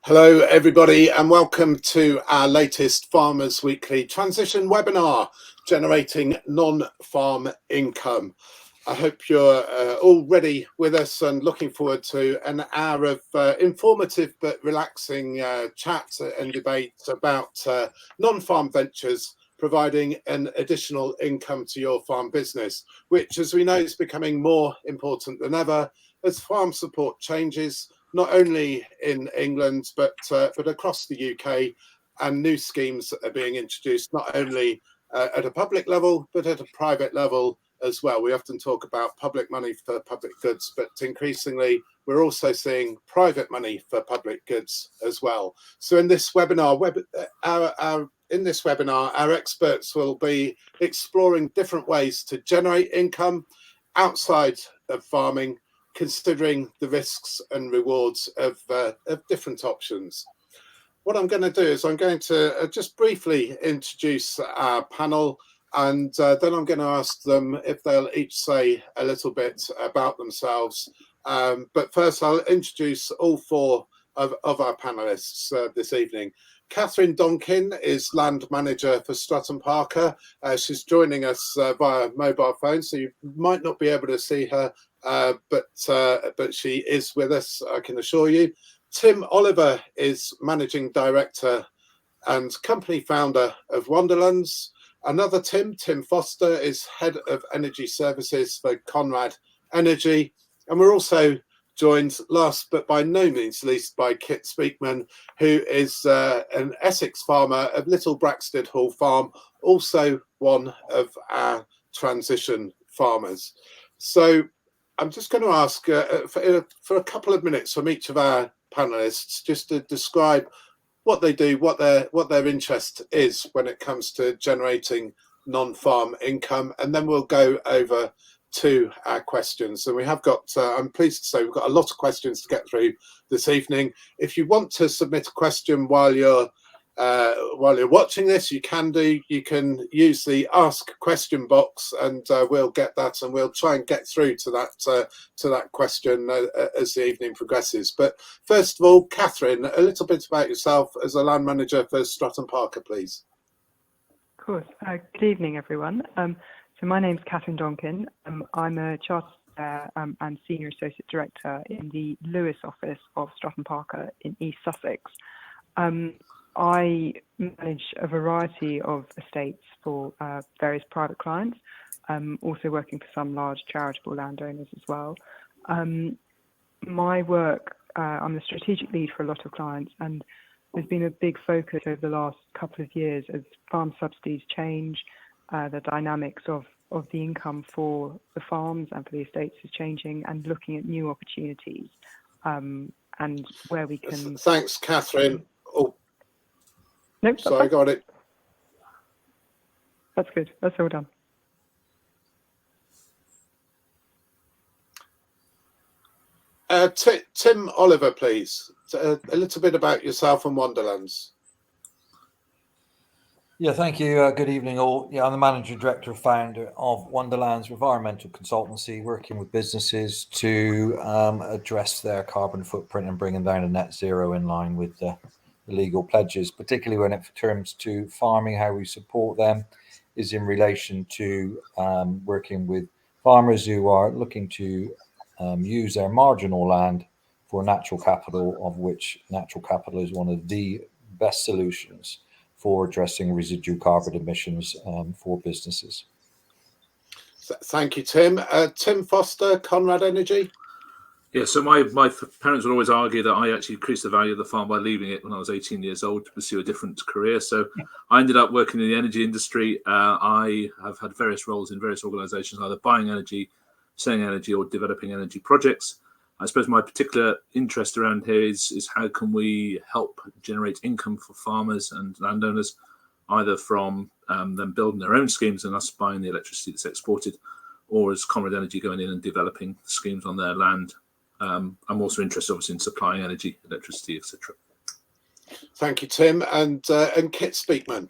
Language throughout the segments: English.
Hello, everybody, and welcome to our latest Farmers Weekly Transition webinar, Generating Non-Farm Income. I hope you're all ready with us and looking forward to an hour of informative but relaxing chat and debate about non-farm ventures, providing an additional income to your farm business, which, as we know, is becoming more important than ever as farm support changes, not only in England, but across the UK, and new schemes are being introduced, not only at a public level, but at a private level as well. We often talk about public money for public goods, but increasingly we're also seeing private money for public goods as well. So in this webinar, our experts will be exploring different ways to generate income outside of farming, considering the risks and rewards of different options. What I'm going to do is I'm going to just briefly introduce our panel, and then I'm going to ask them if they'll each say a little bit about themselves. But first, I'll introduce all four of our panelists this evening. Catherine Donkin is Land Manager for Stratton Parker. She's joining us via mobile phone, so you might not be able to see her, but she is with us, I can assure you. Tim Oliver is Managing Director and company founder of Wonderlands. Another Tim Foster, is Head of Energy Services for Conrad Energy. And we're also joined, last but by no means least, by Kit Speakman, who is an Essex farmer of Little Braxted Hall Farm, also one of our transition farmers. So I'm just going to ask for a couple of minutes from each of our panelists just to describe what they do, what their interest is when it comes to generating non-farm income, and then we'll go over to our questions. And we have got, I'm pleased to say, we've got a lot of questions to get through this evening. If you want to submit a question while you're watching this, you can do. You can use the ask question box, and we'll get that, and we'll try and get through to that question as the evening progresses. But first of all, Catherine, a little bit about yourself as a land manager for Stratton Parker, please. Of course. Good evening, everyone. So my name's Catherine Donkin. I'm a Chartered and Senior Associate Director in the Lewis office of Stratton Parker in East Sussex. I manage a variety of estates for various private clients, also working for some large charitable landowners as well. My work, I'm the strategic lead for a lot of clients, and there's been a big focus over the last couple of years as farm subsidies change, the dynamics of the income for the farms and for the estates is changing, and looking at new opportunities and where we can... Thanks, Catherine. Oh. Nope, sorry, got it. That's good. That's all done. Tim Oliver, please. A little bit about yourself and Wonderlands. Yeah, thank you. Good evening, all. Yeah, I'm the Manager Director and Founder of Wonderlands Environmental Consultancy, working with businesses to address their carbon footprint and bringing down to net zero in line with the legal pledges, particularly when it comes to farming. How we support them is in relation to working with farmers who are looking to use their marginal land for natural capital, of which natural capital is one of the best solutions for addressing residual carbon emissions for businesses. Thank you, Tim. Tim Foster, Conrad Energy. Yeah, so my parents would always argue that I actually increased the value of the farm by leaving it when I was 18 years old to pursue a different career. So I ended up working in the energy industry. I have had various roles in various organisations, either buying energy, selling energy, or developing energy projects. I suppose my particular interest around here is how can we help generate income for farmers and landowners, either from them building their own schemes and us buying the electricity that's exported, or as Conrad Energy going in and developing schemes on their land. I'm also interested, obviously, in supplying energy, electricity, etc. Thank you, Tim. And Kit Speakman.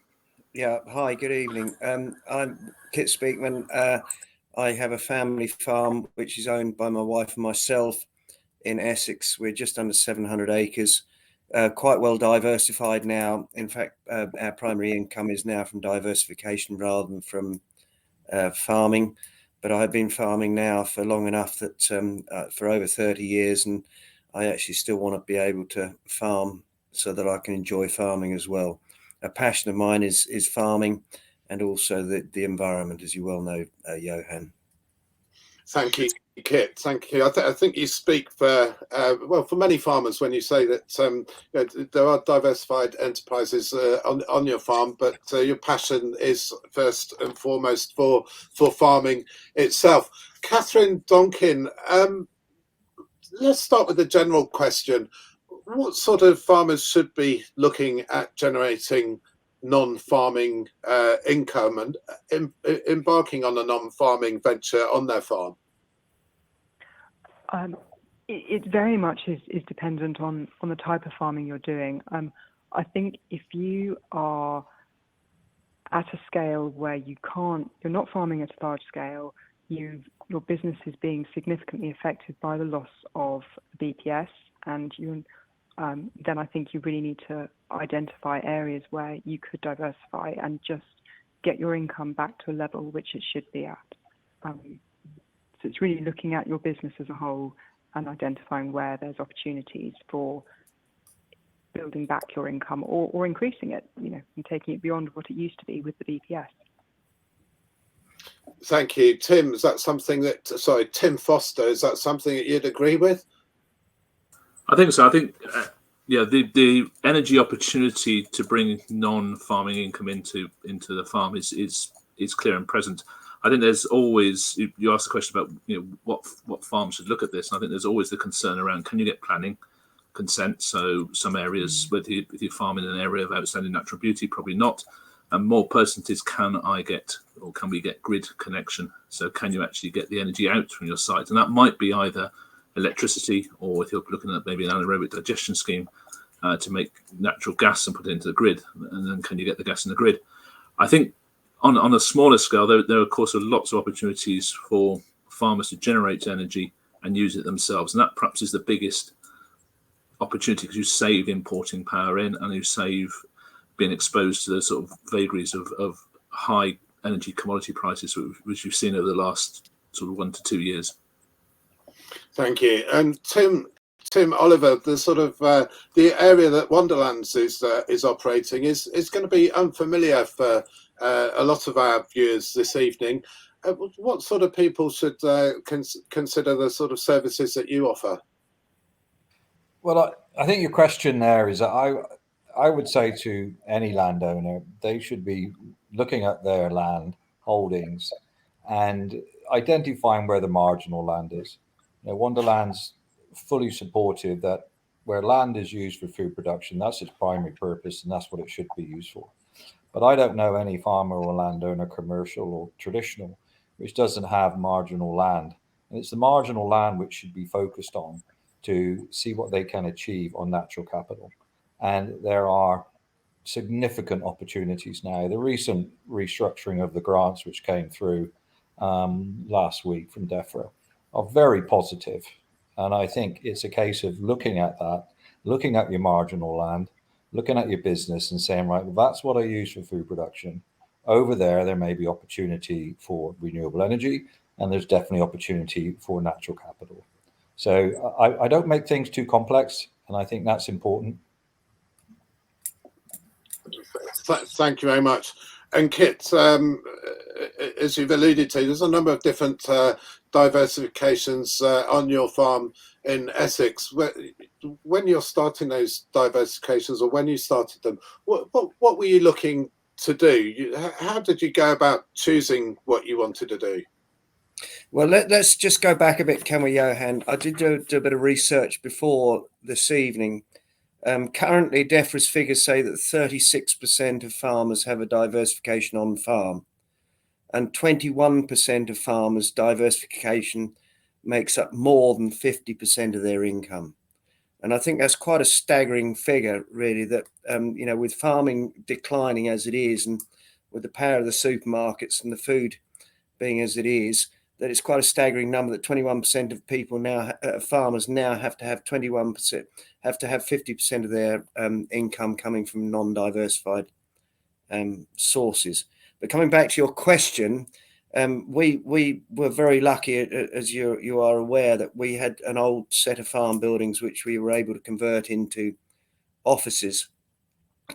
Yeah, hi, good evening. I'm Kit Speakman. I have a family farm which is owned by my wife and myself in Essex. We're just under 700 acres, quite well diversified now. In fact, our primary income is now from diversification rather than from farming. But I've been farming now for long enough that for over 30 years, and I actually still want to be able to farm so that I can enjoy farming as well. A passion of mine is farming, and also the environment, as you well know, Johan. Thank you, Kit. Thank you. I think you speak for for many farmers when you say that there are diversified enterprises on your farm, but your passion is first and foremost for farming itself. Catherine Donkin, let's start with the general question. What sort of farmers should be looking at generating non-farming income and embarking on a non-farming venture on their farm? It very much is dependent on the type of farming you're doing. I think if you are at a scale where you're not farming at a large scale, your business is being significantly affected by the loss of BPS, and then I think you really need to identify areas where you could diversify and just get your income back to a level which it should be at. So it's really looking at your business as a whole and identifying where there's opportunities for building back your income or increasing it, and taking it beyond what it used to be with the BPS. Thank you. Tim, Tim Foster, is that something that you'd agree with? I think so. I think, the energy opportunity to bring non-farming income into the farm is clear and present. I think there's always, you asked the question about what farms should look at this, and I think there's always the concern around, can you get planning consent? So some areas, whether you farm in an area of outstanding natural beauty, probably not. And more pertinent is, can we get grid connection? So can you actually get the energy out from your site? And that might be either electricity, or if you're looking at maybe an anaerobic digestion scheme to make natural gas and put it into the grid, and then can you get the gas in the grid? I think on a smaller scale, there of course are lots of opportunities for farmers to generate energy and use it themselves, and that perhaps is the biggest opportunity, because you save importing power in, and you save being exposed to the sort of vagaries of high energy commodity prices, which you've seen over the last sort of 1 to 2 years. Thank you. And Tim Oliver, the sort of the area that Wonderlands is operating is going to be unfamiliar for a lot of our viewers this evening. What sort of people should consider the sort of services that you offer? Well, I think your question there is, I would say to any landowner, they should be looking at their land holdings and identifying where the marginal land is. Wonderland's fully supportive that where land is used for food production, that's its primary purpose, and that's what it should be used for. But I don't know any farmer or landowner, commercial or traditional, which doesn't have marginal land. And it's the marginal land which should be focused on to see what they can achieve on natural capital. And there are significant opportunities now. The recent restructuring of the grants which came through last week from DEFRA are very positive. And I think it's a case of looking at that, looking at your marginal land, looking at your business and saying, right, well, that's what I use for food production. Over there may be opportunity for renewable energy, and there's definitely opportunity for natural capital. So I don't make things too complex, and I think that's important. Thank you very much. And Kit, as you've alluded to, there's a number of different diversifications on your farm in Essex. When you're starting those diversifications, or when you started them, what were you looking to do? How did you go about choosing what you wanted to do? Well, let's just go back a bit, can we, Johan? I did do a bit of research before this evening. Currently, DEFRA's figures say that 36% of farmers have a diversification on farm, and 21% of farmers' diversification makes up more than 50% of their income. And I think that's quite a staggering figure, really, that, with farming declining as it is, and with the power of the supermarkets and the food being as it is, that it's quite a staggering number that 21% of people now, farmers now have to have 21%, have to have 50% of their income coming from non-diversified sources. But coming back to your question, we were very lucky, as you are aware, that we had an old set of farm buildings which we were able to convert into offices,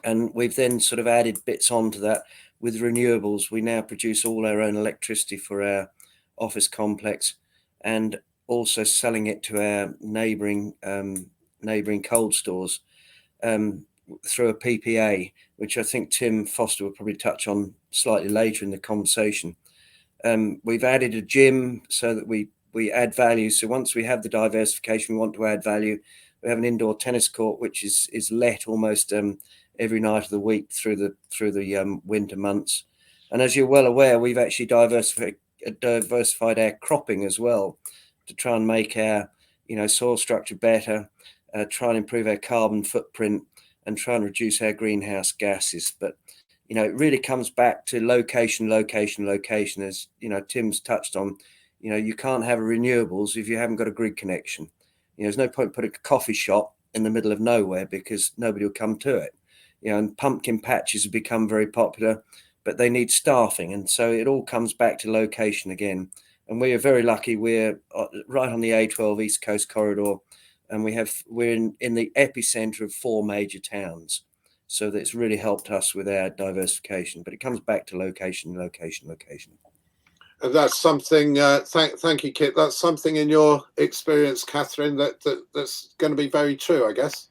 and we've then sort of added bits onto that with renewables. We now produce all our own electricity for our office complex, and also selling it to our neighbouring cold stores through a PPA, which I think Tim Foster will probably touch on slightly later in the conversation. We've added a gym so that we add value. So once we have the diversification, we want to add value. We have an indoor tennis court which is let almost every night of the week through the winter months. And as you're well aware, we've actually diversified our cropping as well to try and make our soil structure better, try and improve our carbon footprint, and try and reduce our greenhouse gases. But it really comes back to location, as Tim's touched on. You can't have renewables if you haven't got a grid connection. There's no point putting a coffee shop in the middle of nowhere because nobody will come to it. And pumpkin patches have become very popular, but they need staffing, and so it all comes back to location again. And we are very lucky. We're right on the A12 East Coast corridor, and we're in the epicenter of 4 major towns. So that's really helped us with our diversification. But it comes back to location. And that's something. Thank you, Kit. That's something in your experience, Catherine, that's going to be very true, I guess.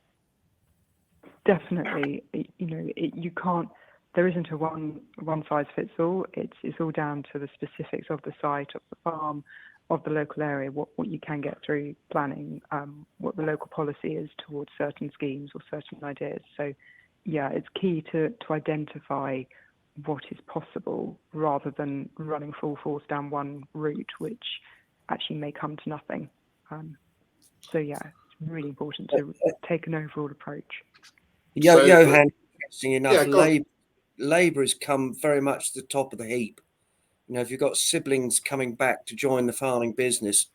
Definitely. You can't. There isn't a one size fits all. It's all down to the specifics of the site, of the farm, of the local area, what you can get through planning, what the local policy is towards certain schemes or certain ideas. So, yeah, it's key to identify what is possible rather than running full force down one route, which actually may come to nothing. So, yeah, it's really important to take an overall approach. Johan, interesting enough, Labour has come very much to the top of the heap. If you've got siblings coming back to join the farming business,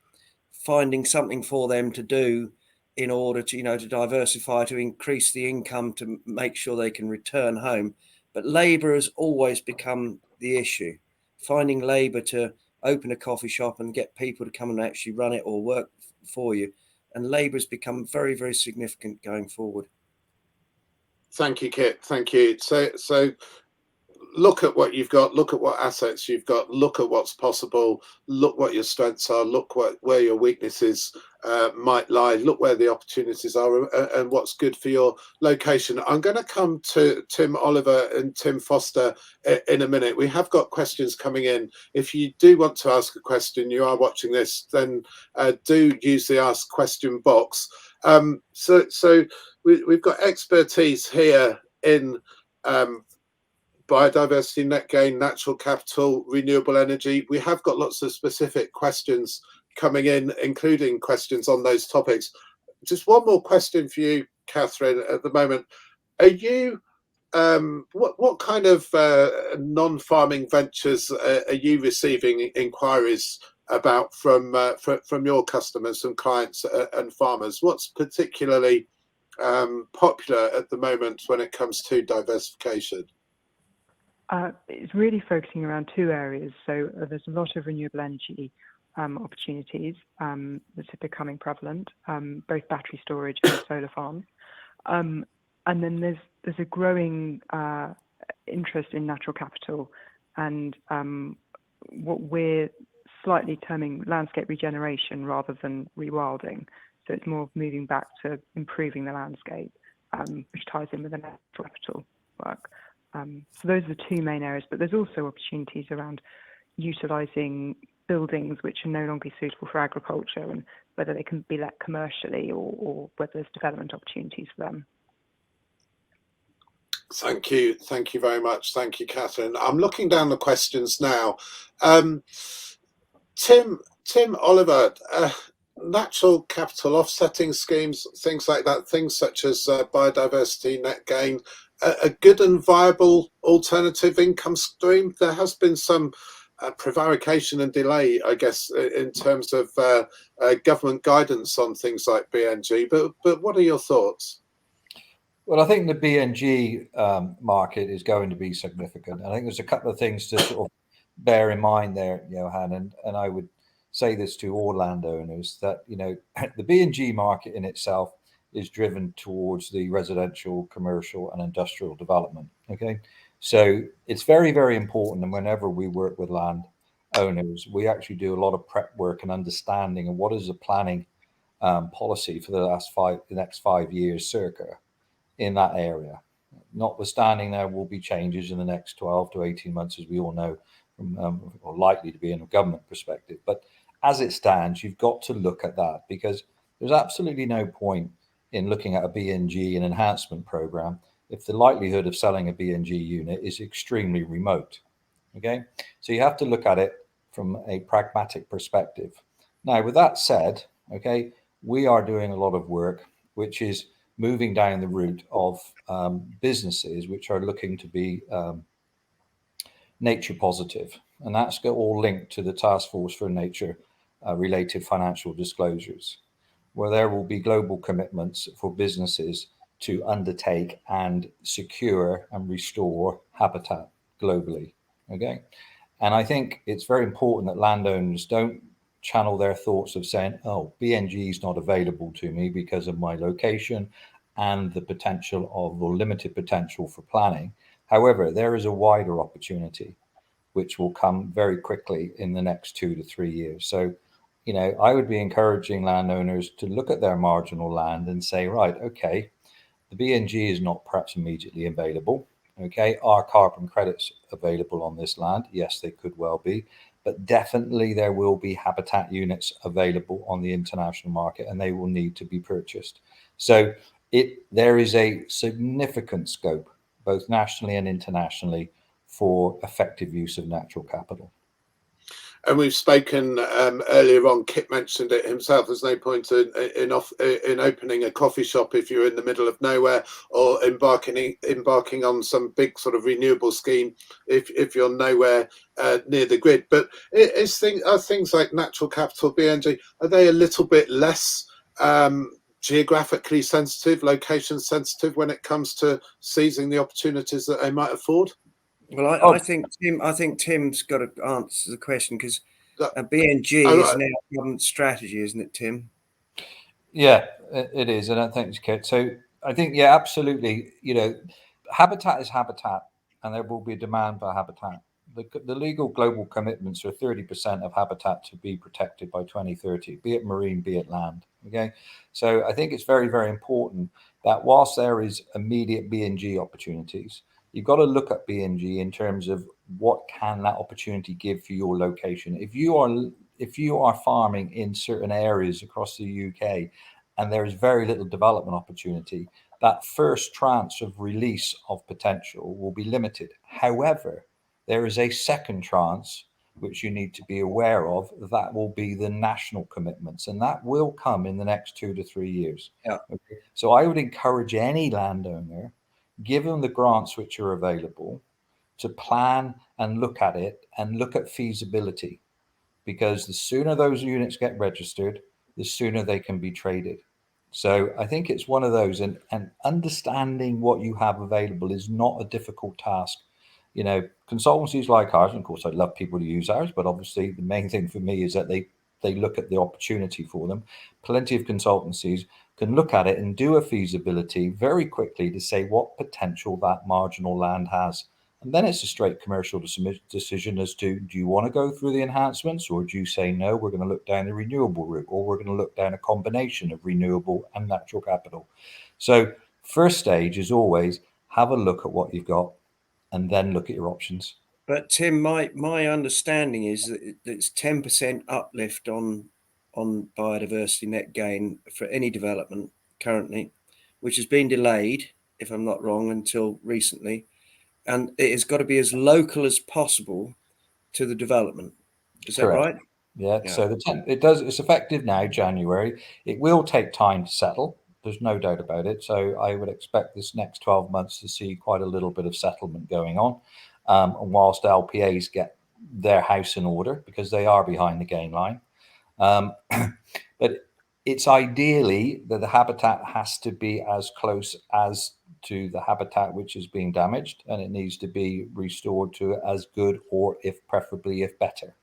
finding something for them to do in order to, to diversify, to increase the income, to make sure they can return home. But Labour has always become the issue. Finding Labour to open a coffee shop and get people to come and actually run it or work for you. And Labour has become very, very significant going forward. Thank you, Kit. Thank you. So look at what you've got, look at what assets you've got, look at what's possible, look what your strengths are, look where your weaknesses might lie, look where the opportunities are and what's good for your location. I'm going to come to Tim Oliver and Tim Foster in a minute. We have got questions coming in. If you do want to ask a question, you are watching this, then do use the ask question box. So we've got expertise here in biodiversity, net gain, natural capital, renewable energy. We have got lots of specific questions coming in, including questions on those topics. Just one more question for you, Catherine, at the moment. Are you, what kind of non-farming ventures are you receiving inquiries about from your customers and clients and farmers? What's particularly popular at the moment when it comes to diversification? It's really focusing around 2 areas. So there's a lot of renewable energy opportunities that are becoming prevalent, both battery storage and solar farms. And then there's a growing interest in natural capital and what we're slightly terming landscape regeneration rather than rewilding. So it's more moving back to improving the landscape, which ties in with the natural capital work. So those are the 2 main areas, but there's also opportunities around utilising buildings which are no longer suitable for agriculture and whether they can be let commercially or whether there's development opportunities for them. Thank you very much. Thank you, Catherine. I'm looking down the questions now. Tim Oliver, natural capital offsetting schemes, things like that, things such as biodiversity, net gain, a good and viable alternative income stream. There has been some prevarication and delay, I guess, in terms of government guidance on things like BNG. But what are your thoughts? Well, I think the BNG market is going to be significant. I think there's a couple of things to sort of bear in mind there, Johan, and I would say this to all landowners that, you know, the BNG market in itself is driven towards the residential, commercial, and industrial development. Okay, so it's very, very important. And whenever we work with land owners, we actually do a lot of prep work and understanding of what is the planning policy for the next 5 years circa in that area. Notwithstanding, there will be changes in the next 12 to 18 months, as we all know, or likely to be in a government perspective. But as it stands, you've got to look at that, because there's absolutely no point in looking at a BNG, an enhancement program, if the likelihood of selling a BNG unit is extremely remote. Okay, so you have to look at it from a pragmatic perspective. Now, with that said, okay, we are doing a lot of work which is moving down the route of businesses which are looking to be nature positive, and that's all linked to the Task Force for Nature related financial disclosures, where there will be global commitments for businesses to undertake and secure and restore habitat globally. Okay, and I think it's very important that landowners don't channel their thoughts of saying, oh, BNG is not available to me because of my location and the potential of, or limited potential for planning. However, there is a wider opportunity which will come very quickly in the next 2 to 3 years. So, you know, I would be encouraging landowners to look at their marginal land and say, right, okay, the BNG is not perhaps immediately available. Okay, are carbon credits available on this land? Yes, they could well be, but definitely there will be habitat units available on the international market, and they will need to be purchased. So there is a significant scope, both nationally and internationally, for effective use of natural capital. And we've spoken earlier on. Kit mentioned it himself. There's no point in opening a coffee shop if you're in the middle of nowhere, or embarking on some big sort of renewable scheme if you're nowhere near the grid. But are things like natural capital, BNG, are they a little bit less geographically sensitive, location sensitive when it comes to seizing the opportunities that they might afford? Well, I think Tim's got to answer the question, because BNG is now government strategy, isn't it, Tim? Yeah, it is, and thanks, Kit. So I think, yeah, absolutely. You know, habitat is habitat, and there will be a demand for habitat. The legal global commitments are 30% of habitat to be protected by 2030, be it marine, be it land. Okay, so I think it's very, very important that whilst there is immediate BNG opportunities, you've got to look at BNG in terms of what can that opportunity give for your location. If you are farming in certain areas across the UK and there is very little development opportunity, that first tranche of release of potential will be limited. However, there is a second tranche which you need to be aware of. That will be the national commitments, and that will come in the next 2 to 3 years. Yeah. Okay? So I would encourage any landowner, given the grants which are available, to plan and look at it and look at feasibility, because the sooner those units get registered, the sooner they can be traded. So I think it's one of those, and understanding what you have available is not a difficult task. You know, consultancies like ours, and of course I'd love people to use ours, but obviously the main thing for me is that they look at the opportunity for them. Plenty of consultancies can look at it and do a feasibility very quickly to say what potential that marginal land has. And then it's a straight commercial decision as to, do you want to go through the enhancements, or do you say, no, we're going to look down the renewable route, or we're going to look down a combination of renewable and natural capital. So first stage is always have a look at what you've got and then look at your options. But Tim, my understanding is that it's 10% uplift on biodiversity net gain for any development currently, which has been delayed, if I'm not wrong, until recently, and it has got to be as local as possible to the development. Is that right? Yeah. So it's effective now, January. It will take time to settle. There's no doubt about it. So I would expect this next 12 months to see quite a little bit of settlement going on. And whilst LPAs get their house in order because they are behind the gain line. But it's ideally that the habitat has to be as close as to the habitat which is being damaged, and it needs to be restored to as good, or if preferably if better.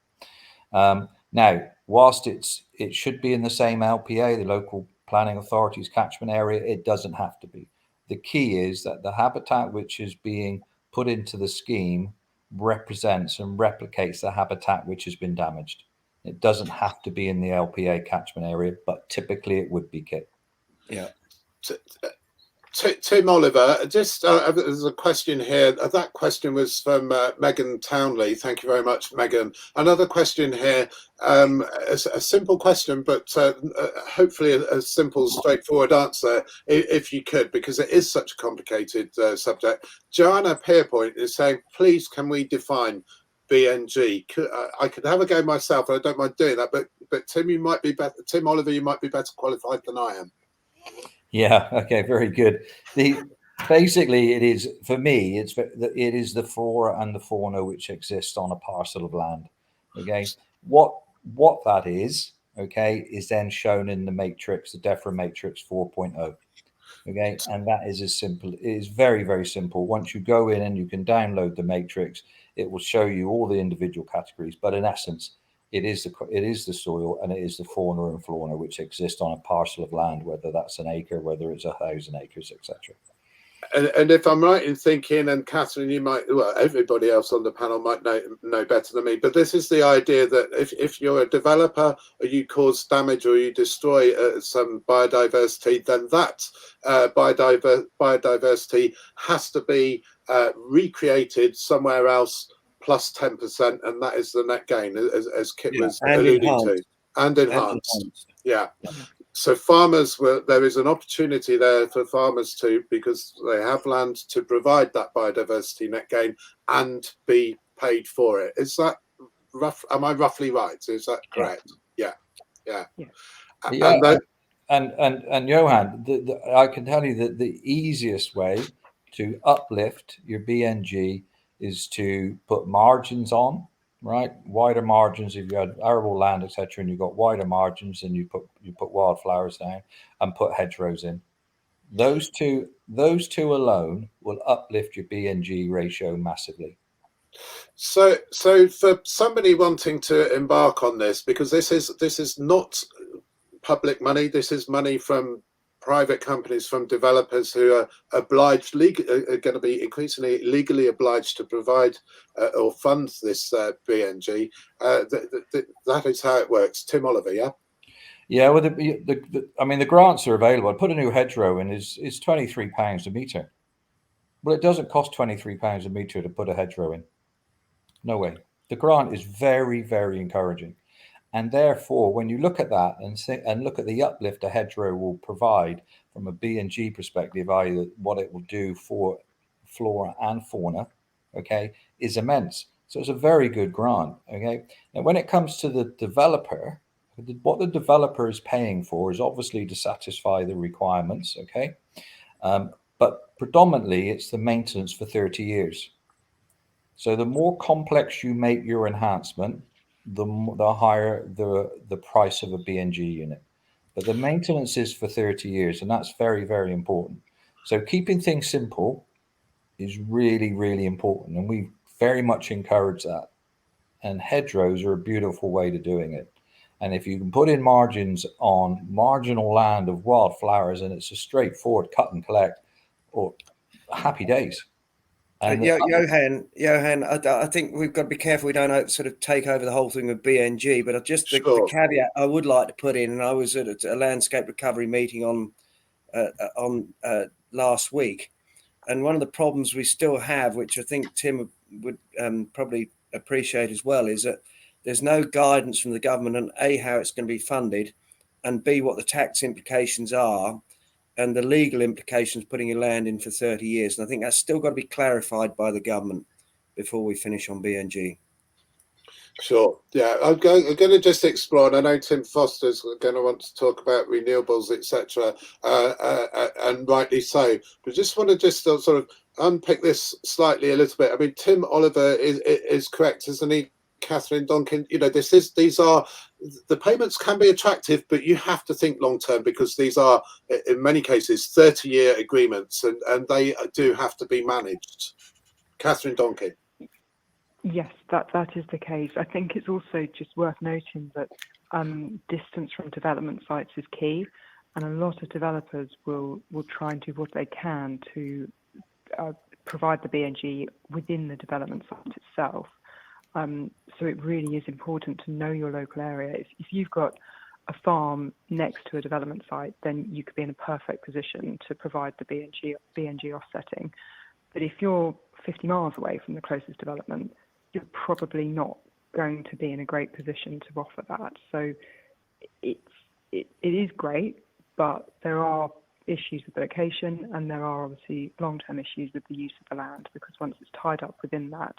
Now, whilst it should be in the same LPA, the local planning authority's catchment area, it doesn't have to be. The key is that the habitat which is being put into the scheme represents and replicates the habitat which has been damaged. It doesn't have to be in the LPA catchment area, but typically it would be, Kit. Yeah. Tim Oliver, just there's a question here. That question was from Megan Townley. Thank you very much, Megan. Another question here, a simple question, but hopefully a simple, straightforward answer, if you could, because it is such a complicated subject. Joanna Pierpoint is saying, please, can we define BNG? I could have a go myself, and I don't mind doing that, but Tim, you might be better. Tim Oliver, you might be better qualified than I am. Yeah. Okay. Very good. Basically, it is, for me, it is the flora and the fauna which exist on a parcel of land. Okay. What that is, okay, is then shown in the matrix, the DEFRA matrix 4.0. Okay. And that is as simple. It is very, very simple. Once you go in and you can download the matrix, it will show you all the individual categories. But in essence, it is the soil and it is the fauna and flora which exist on a parcel of land, whether that's an acre, whether it's 1,000 acres, etc. And if I'm right in thinking, and Catherine, you might, well, everybody else on the panel might know better than me, but this is the idea that if you're a developer or you cause damage or you destroy some biodiversity, then that biodiversity has to be recreated somewhere else plus 10%, and that is the net gain, as Kit was alluding to, and enhanced. Yeah. So farmers there is an opportunity there for farmers to, because they have land, to provide that biodiversity net gain and be paid for it. Is that rough? Am I roughly right? Is that correct? Yeah. And Johan, I can tell you that the easiest way to uplift your BNG is to put margins on, right? Wider margins. If you had arable land, etc., and you've got wider margins, and you put wildflowers down and put hedgerows in. Those two alone will uplift your BNG ratio massively. So for somebody wanting to embark on this, because this is not public money, this is money from private companies, from developers who are obliged, are going to be increasingly legally obliged to provide or fund this BNG. That is how it works. Tim Oliver, yeah? Yeah, well, the grants are available. I put a new hedgerow in is £23 a metre. Well, it doesn't cost £23 a metre to put a hedgerow in. No way. The grant is very, very encouraging. And therefore, when you look at that and look at the uplift a hedgerow will provide from a BNG perspective, i.e. what it will do for flora and fauna, okay, is immense. So it's a very good grant, okay? Now, when it comes to the developer, what the developer is paying for is obviously to satisfy the requirements, okay? But predominantly, it's the maintenance for 30 years. So the more complex you make your enhancement, the higher the price of a BNG unit. But the maintenance is for 30 years, and that's very, very important. So keeping things simple is really, really important, and we very much encourage that. And hedgerows are a beautiful way to doing it. And if you can put in margins on marginal land of wildflowers, and it's a straightforward cut and collect, or happy days. Johan, I think we've got to be careful we don't sort of take over the whole thing with BNG, but the caveat I would like to put in, and I was at a landscape recovery meeting on last week, and one of the problems we still have, which I think Tim would probably appreciate as well, is that there's no guidance from the government on A, how it's going to be funded, and B, what the tax implications are, and the legal implications putting your land in for 30 years. And I think that's still got to be clarified by the government before we finish on BNG. Sure. Yeah, I'm going to just explore, and I know Tim Foster's going to want to talk about renewables, etc., and rightly so. But just want to just sort of unpick this slightly a little bit. I mean, Tim Oliver is correct, isn't he? Catherine Donkin, these are, the payments can be attractive, but you have to think long term, because these are in many cases 30-year agreements, and they do have to be managed. Catherine Donkin. Yes, that is the case. I think it's also just worth noting that distance from development sites is key, and a lot of developers will try and do what they can to provide the BNG within the development site itself. So it really is important to know your local area. If you've got a farm next to a development site, then you could be in a perfect position to provide the BNG offsetting. But if you're 50 miles away from the closest development, you're probably not going to be in a great position to offer that. So it is great, but there are issues with the location, and there are obviously long-term issues with the use of the land, because once it's tied up within that,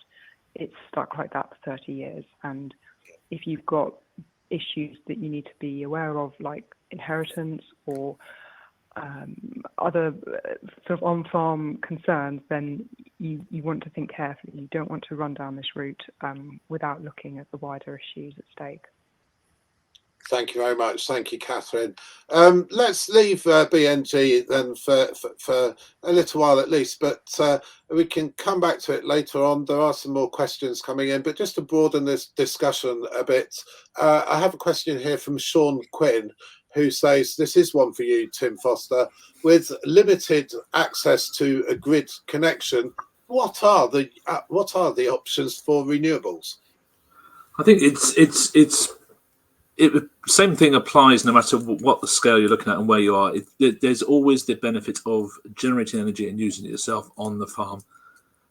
it's stuck like that for 30 years. And if you've got issues that you need to be aware of, like inheritance or other sort of on-farm concerns, then you want to think carefully. You don't want to run down this route without looking at the wider issues at stake. Thank you very much. Thank you, Catherine. Let's leave BNG then for a little while at least, but we can come back to it later on. There are some more questions coming in, but just to broaden this discussion a bit, I have a question here from Sean Quinn, who says, this is one for you, Tim Foster. With limited access to a grid connection, what are the options for renewables? I think the same thing applies no matter what the scale you're looking at and where you are. There's always the benefit of generating energy and using it yourself on the farm.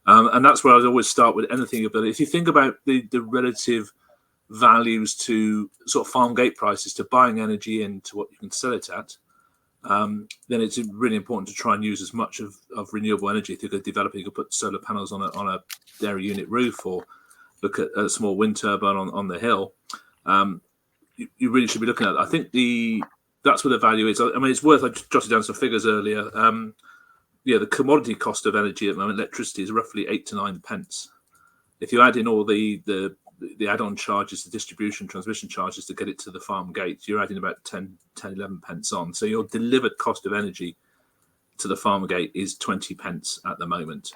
And that's where I always start with anything. But if you think about the relative values to sort of farm gate prices to buying energy into what you can sell it at, then it's really important to try and use as much of renewable energy. If you're a developer, you could put solar panels on a dairy unit roof, or look at a small wind turbine on the hill. You really should be looking at it. I think that's where the value is. I mean, it's worth, I jotted down some figures earlier. The commodity cost of energy at the moment, electricity, is roughly 8 to 9 pence. If you add in all the add-on charges, the distribution, transmission charges to get it to the farm gate, you're adding about 10, 11 pence on. So your delivered cost of energy to the farm gate is 20 pence at the moment.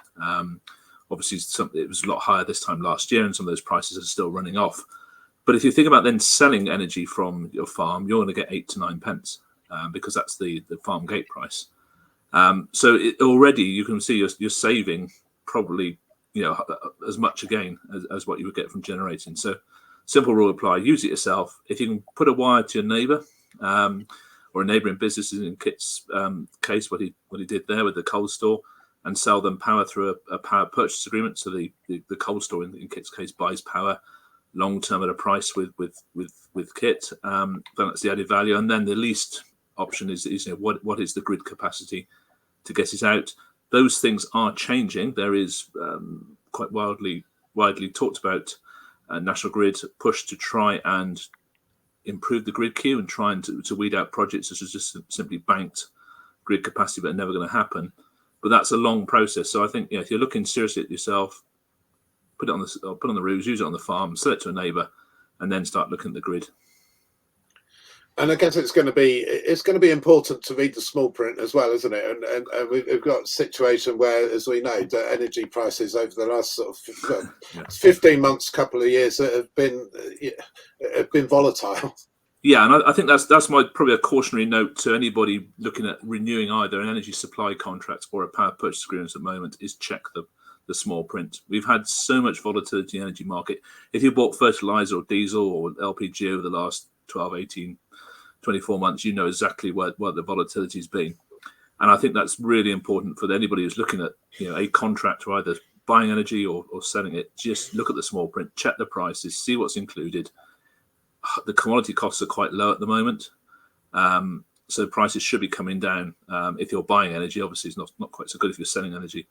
Obviously, it was a lot higher this time last year, and some of those prices are still running off. But if you think about then selling energy from your farm, you're going to get 8 to 9 pence because that's the farm gate price. So already you can see you're saving probably as much again as what you would get from generating. So simple rule apply: use it yourself. If you can put a wire to your neighbour or a neighbouring business, in Kit's case, what he did there with the cold store, and sell them power through a power purchase agreement. So the cold store in Kit's case buys power long term at a price with Kit. Then that's the added value. And then the least option is what is the grid capacity to get it out. Those things are changing. There is quite widely talked about National Grid push to try and improve the grid queue and trying to weed out projects that are just simply banked grid capacity but are never going to happen. But that's a long process. So I think if you're looking seriously at yourself, put it on the roofs, use it on the farm, sell it to a neighbour, and then start looking at the grid. And I guess it's going to be important to read the small print as well, isn't it? And we've got a situation where, as we know, the energy prices over the last sort of 15 months, couple of years have been volatile. Yeah, and I think that's probably a cautionary note to anybody looking at renewing either an energy supply contract or a power purchase agreement at the moment, is check the small print. We've had so much volatility in the energy market. If you bought fertilizer or diesel or LPG over the last 12, 18, 24 months, you know exactly what the volatility has been. And I think that's really important for anybody who's looking at a contract for either buying energy or selling it. Just look at the small print, check the prices, see what's included. The commodity costs are quite low at the moment, so prices should be coming down. If you're buying energy, obviously it's not quite so good if you're selling energy.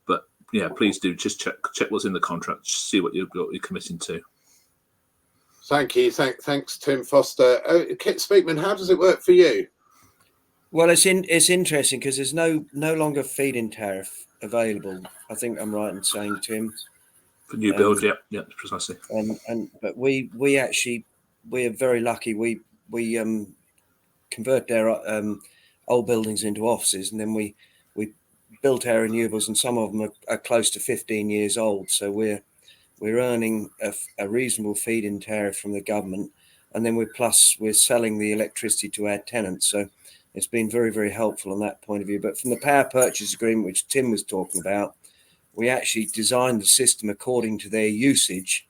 But yeah, please do just check what's in the contract, see what you're committing to. Thank you. Thanks, Tim Foster. Kit Speakman, how does it work for you? Well, it's interesting because there's no longer feed-in tariff available. I think I'm right in saying, Tim. For new build, yeah, precisely. But we are very lucky. We convert their old buildings into offices, and then we built our renewables, and some of them are close to 15 years old. So we're earning a reasonable feed-in tariff from the government, and then we're selling the electricity to our tenants. So it's been very, very helpful on that point of view. But from the power purchase agreement, which Tim was talking about, we actually designed the system according to their usage,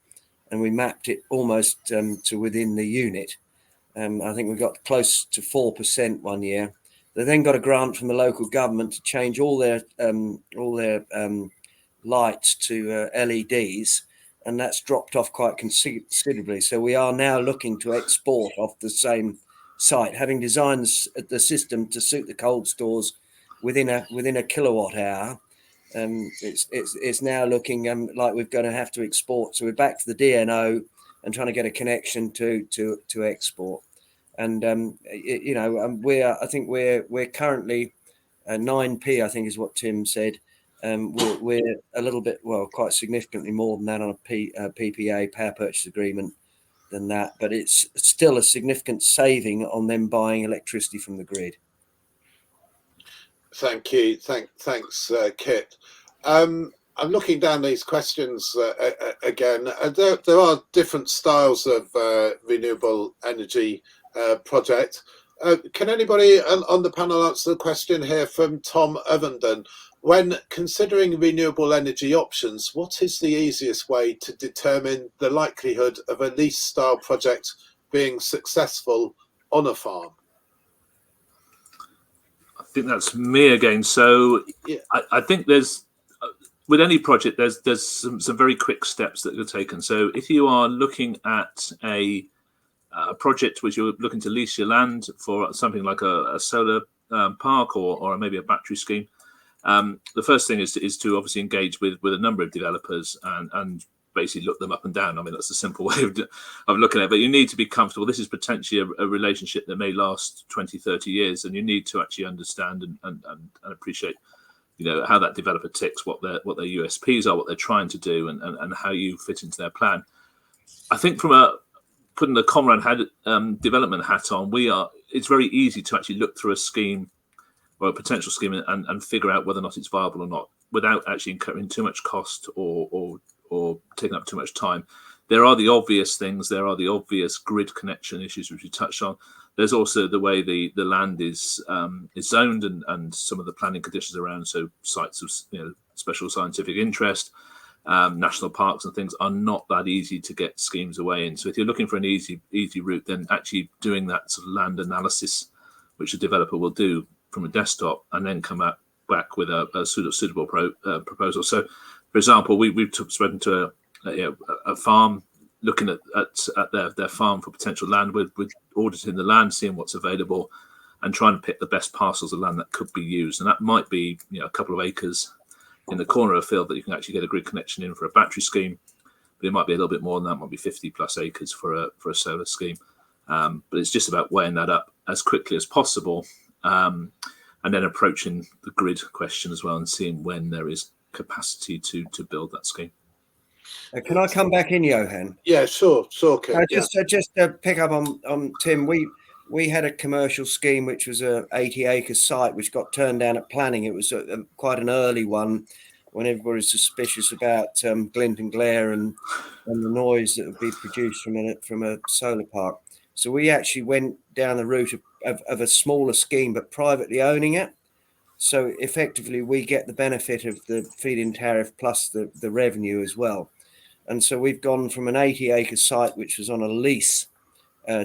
and we mapped it almost to within the unit. I think we got close to 4% one year. They then got a grant from the local government to change all their lights to LEDs, and that's dropped off quite considerably. So we are now looking to export off the same site, having designed the system to suit the cold stores within a kilowatt hour. It's now looking like we're going to have to export. So we're back to the DNO and trying to get a connection to export. And I think we're currently 9p, I think is what Tim said. We're a little bit, quite significantly more than that on a PPA, power purchase agreement, than that. But it's still a significant saving on them buying electricity from the grid. Thank you. Thanks, Kit. I'm looking down these questions again. There are different styles of renewable energy project. Can anybody on the panel answer the question here from Tom Ovenden? When considering renewable energy options, what is the easiest way to determine the likelihood of a lease style project being successful on a farm? I think that's me again. So yeah. I think there's with any project there's some very quick steps that are taken. So if you are looking at a project which you're looking to lease your land for something like a solar park or maybe a battery scheme, the first thing is to obviously engage with a number of developers and basically look them up and down. I mean, that's a simple way of looking at it, but you need to be comfortable. This is potentially a relationship that may last 20, 30 years, and you need to actually understand and appreciate, how that developer ticks, what their USPs are, what they're trying to do, and how you fit into their plan. I think from putting the Conrad development hat on, it's very easy to actually look through a scheme or a potential scheme and figure out whether or not it's viable or not without actually incurring too much cost or taking up too much time. There are the obvious things. There are the obvious grid connection issues which we touched on. There's also the way the land is zoned and some of the planning conditions around. So sites of special scientific interest, national parks and things are not that easy to get schemes away in. So if you're looking for an easy route, then actually doing that sort of land analysis, which a developer will do from a desktop, and then come back with a suitable proposal. So, for example, we've spoken to a farm looking at their farm for potential land with auditing the land, seeing what's available, and trying to pick the best parcels of land that could be used. And that might be a couple of acres in the corner of a field that you can actually get a grid connection in for a battery scheme, but it might be a little bit more than that. It might be 50 plus acres for a solar scheme. But it's just about weighing that up as quickly as possible, and then approaching the grid question as well and seeing when there is capacity to build that scheme. Can I come back in, Johan? Yeah, sure. Just to pick up on Tim, we had a commercial scheme which was a 80-acre site which got turned down at planning. It was quite an early one when everybody was suspicious about glint and glare and the noise that would be produced from a solar park. So we actually went down the route of a smaller scheme, but privately owning it. So effectively, we get the benefit of the feed-in tariff plus the revenue as well. And so we've gone from an 80-acre site, which was on a lease,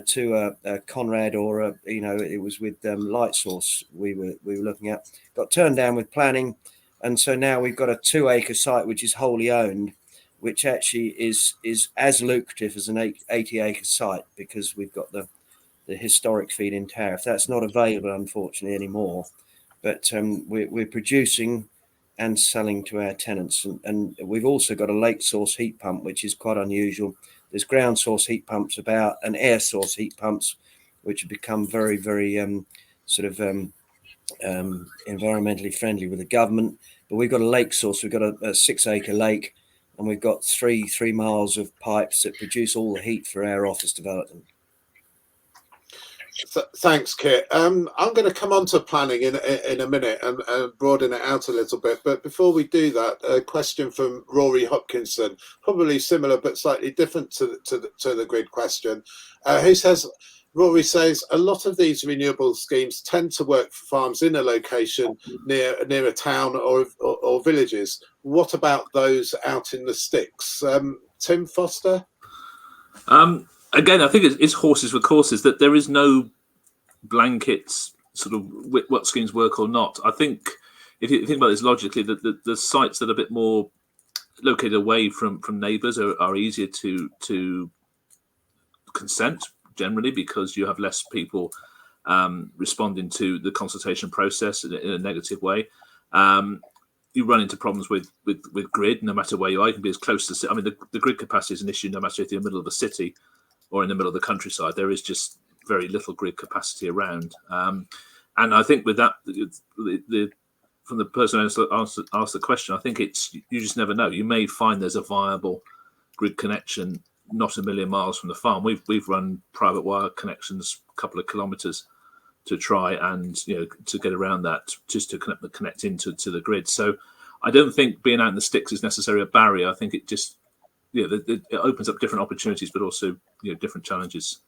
to a Conrad or it was with Lightsource we were looking at. Got turned down with planning, and so now we've got a 2-acre site which is wholly owned, which actually is as lucrative as an 80-acre site because we've got the historic feed-in tariff. That's not available, unfortunately, anymore. But we're producing and selling to our tenants. And we've also got a lake source heat pump, which is quite unusual. There's ground source heat pumps and air source heat pumps, which have become very, very environmentally friendly with the government. But we've got a lake source. We've got a 6-acre lake, and we've got 3 miles of pipes that produce all the heat for our office development. Thanks, Kit. I'm going to come on to planning in a minute and broaden it out a little bit. But before we do that, a question from Rory Hopkinson, probably similar but slightly different to the grid question. Who says, Rory says, a lot of these renewable schemes tend to work for farms in a location near a town or villages. What about those out in the sticks? Tim Foster? Again, I think it's horses for courses, that there is no blanket sort of what schemes work or not. I think if you think about this logically, the sites that are a bit more located away from neighbours are easier to consent generally, because you have less people responding to the consultation process in a negative way. You run into problems with grid no matter where you are. You can be as close to the grid capacity is an issue no matter if you're in the middle of the city or in the middle of the countryside. There is just very little grid capacity around, and I think with that, from the person who asked the question, I think you just never know. You may find there's a viable grid connection not a million miles from the farm. We've run private wire connections a couple of kilometres to try and to get around that, just to connect into the grid. So I don't think being out in the sticks is necessarily a barrier. I think it just it opens up different opportunities, but also different challenges.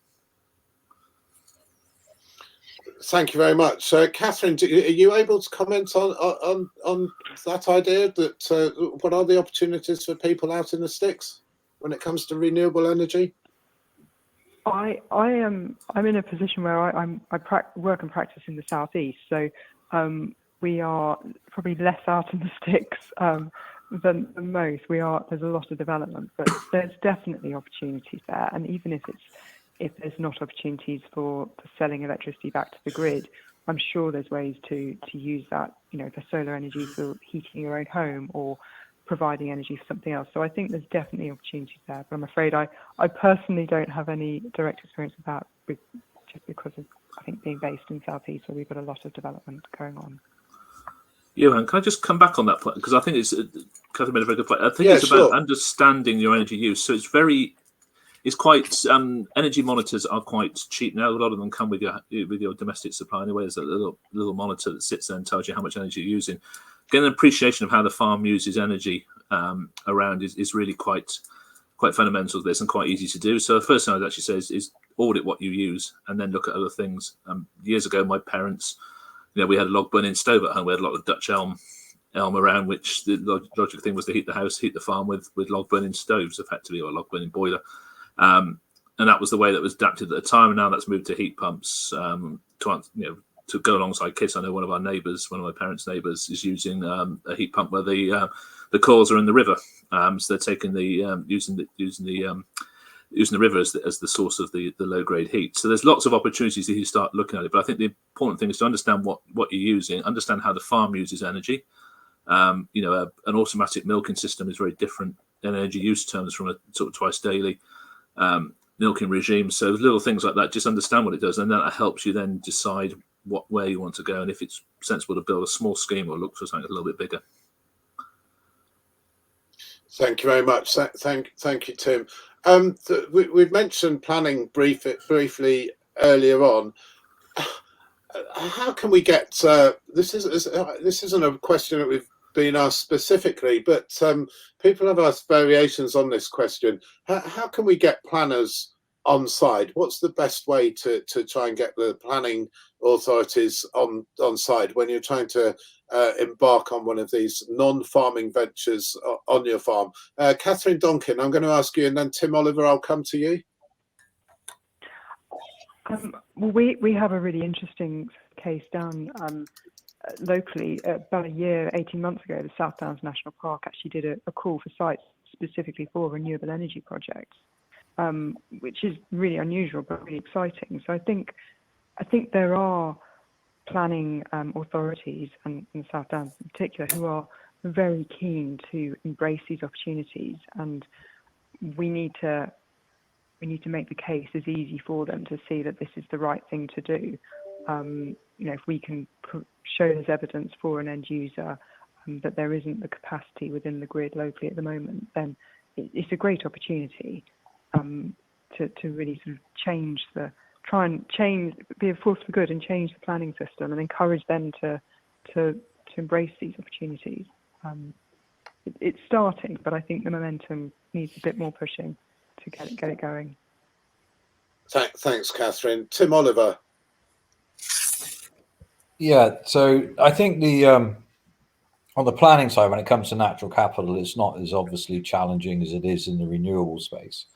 Thank you very much, Catherine. Are you able to comment on that idea? That what are the opportunities for people out in the sticks when it comes to renewable energy? I'm in a position where I work and practice in the southeast, so we are probably less out in the sticks than most. There's a lot of development, but there's definitely opportunities there. And even if there's not opportunities for selling electricity back to the grid, I'm sure there's ways to use that, for solar energy for heating your own home or providing energy for something else. So I think there's definitely opportunities there, but I'm afraid I personally don't have any direct experience with that, just because of, I think, being based in Southeast, where we've got a lot of development going on. Johan, can I just come back on that point? Because I think Catherine made a very good point. I think it's about understanding your energy use. So it's quite energy monitors are quite cheap now. A lot of them come with your domestic supply anyway. There's a little monitor that sits there and tells you how much energy you're using. Getting an appreciation of how the farm uses energy around is really quite fundamental to this, and quite easy to do. So the first thing I'd actually say is audit what you use and then look at other things. Years ago, my parents, we had a log burning stove at home. We had a lot of Dutch elm around, which the logical thing was to heat the house, heat the farm with log burning stoves, effectively, or a log burning boiler. And that was the way that was adapted at the time. And now that's moved to heat pumps to go alongside kits. I know one of my parents' neighbours, is using a heat pump where the coils are in the river. So they're taking using the river as the source of the low grade heat. So there's lots of opportunities if you start looking at it. But I think the important thing is to understand what you're using, understand how the farm uses energy. An automatic milking system is very different in energy use terms from a sort of twice daily milking regime. So little things like that, just understand what it does, and that helps you then decide where you want to go, and if it's sensible to build a small scheme or look for something a little bit bigger. Thank you very much. Thank you, Tim. We've mentioned planning briefly earlier on. How can we get this isn't a question that we've been asked specifically, but people have asked variations on this question. How can we get planners on side? What's the best way to try and get the planning authorities on side when you're trying to embark on one of these non-farming ventures on your farm? Catherine Donkin, I'm going to ask you, and then Tim Oliver, I'll come to you. Well, we have a really interesting case down locally. About 18 months ago, the South Downs National Park actually did a call for sites specifically for renewable energy projects, which is really unusual but really exciting. So I think there are planning authorities, and in South Downs in particular, who are very keen to embrace these opportunities, and we need to make the case as easy for them to see that this is the right thing to do. If we can show there's evidence for an end user but there isn't the capacity within the grid locally at the moment, then it's a great opportunity to really sort of try and change, be a force for good and change the planning system and encourage them to embrace these opportunities. It's starting, but I think the momentum needs a bit more pushing to get it going. Thanks, Catherine. Tim Oliver. Yeah, so I think on the planning side, when it comes to natural capital, it's not as obviously challenging as it is in the renewable space,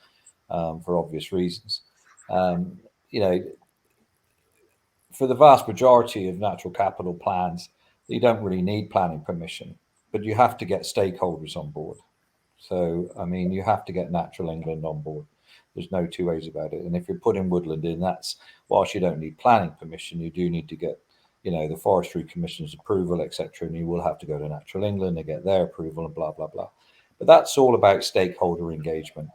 for obvious reasons. You know, for the vast majority of natural capital plans, you don't really need planning permission, but you have to get stakeholders on board. So, I mean, you have to get Natural England on board. There's no two ways about it. And if you're putting woodland in, that's, whilst you don't need planning permission, you do need to get, you know, the Forestry Commission's approval, etc. And you will have to go to Natural England to get their approval and blah, blah, blah. But that's all about stakeholder engagement.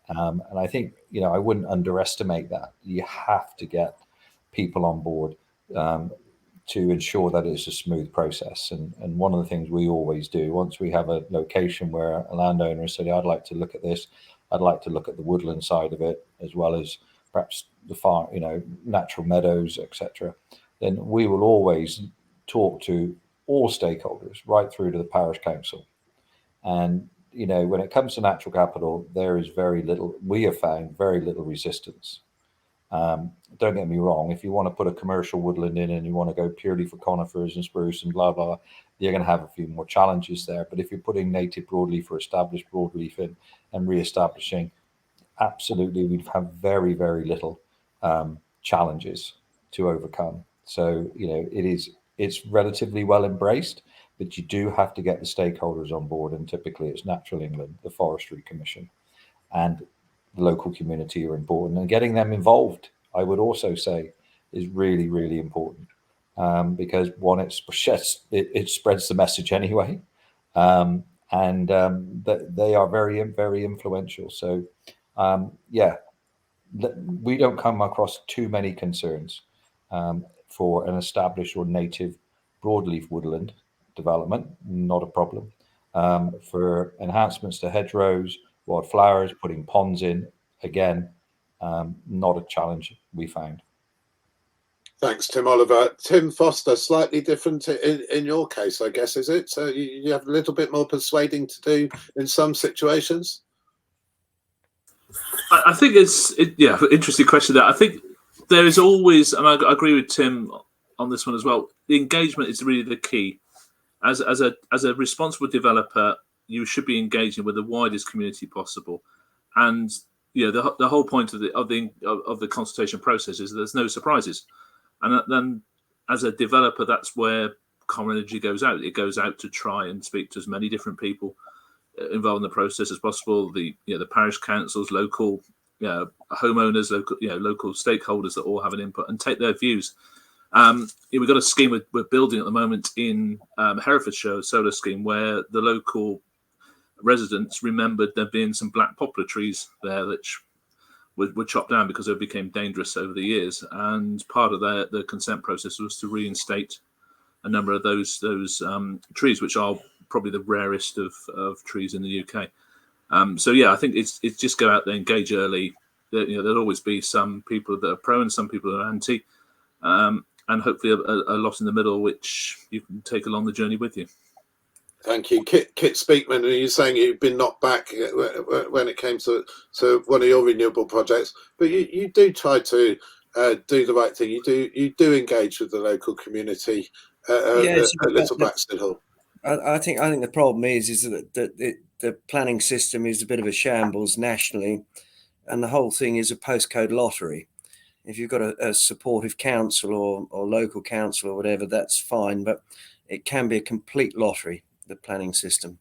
And I think, you know, I wouldn't underestimate that. You have to get people on board to ensure that it's a smooth process. And one of the things we always do, once we have a location where a landowner has said, I'd like to look at this, I'd like to look at the woodland side of it, as well as perhaps the farm, you know, natural meadows, etc., then we will always talk to all stakeholders right through to the parish council. And, you know, when it comes to natural capital, there is very little, we have found very little resistance. Don't get me wrong, if you want to put a commercial woodland in and you want to go purely for conifers and spruce and blah, blah, you're going to have a few more challenges there. But if you're putting native broadleaf or established broadleaf in and re-establishing, absolutely, we'd have very, very little challenges to overcome. So, you know, it's relatively well embraced, but you do have to get the stakeholders on board. And typically it's Natural England, the Forestry Commission, and the local community are important. And getting them involved, I would also say, is really, really important. Because one, it spreads the message anyway. And that they are very, very influential. So, yeah, we don't come across too many concerns for an established or native broadleaf woodland development, not a problem. For enhancements to hedgerows, wildflowers, putting ponds in, again, not a challenge we found. Thanks, Tim Oliver. Tim Foster, slightly different in your case, I guess, is it? So you have a little bit more persuading to do in some situations? I think yeah, interesting question there. I think there is always, and I agree with Tim on this one as well, the engagement is really the key. As a responsible developer, you should be engaging with the widest community possible. And you know, the whole point of the consultation process is there's no surprises. And then as a developer, that's where Common Energy goes out. It goes out to try and speak to as many different people involved in the process as possible. The parish councils, local homeowners, local stakeholders that all have an input and take their views. We've got a scheme we're building at the moment in Herefordshire, a solar scheme, where the local residents remembered there being some black poplar trees there that were chopped down because they became dangerous over the years. And part of the consent process was to reinstate a number of those trees, which are probably the rarest of trees in the UK. So yeah, I think it's just go out there, engage early. There'll always be some people that are pro and some people that are anti, and hopefully a lot in the middle, which you can take along the journey with you. Thank you. Kit Speakman, are you saying you've been knocked back when it came to one of your renewable projects? But you do try to do the right thing. You do engage with the local community Yes, at Little Blackstone Hall. I think the problem is that the planning system is a bit of a shambles nationally, and the whole thing is a postcode lottery. If you've got a supportive council or local council or whatever, that's fine, but it can be a complete lottery, the planning system.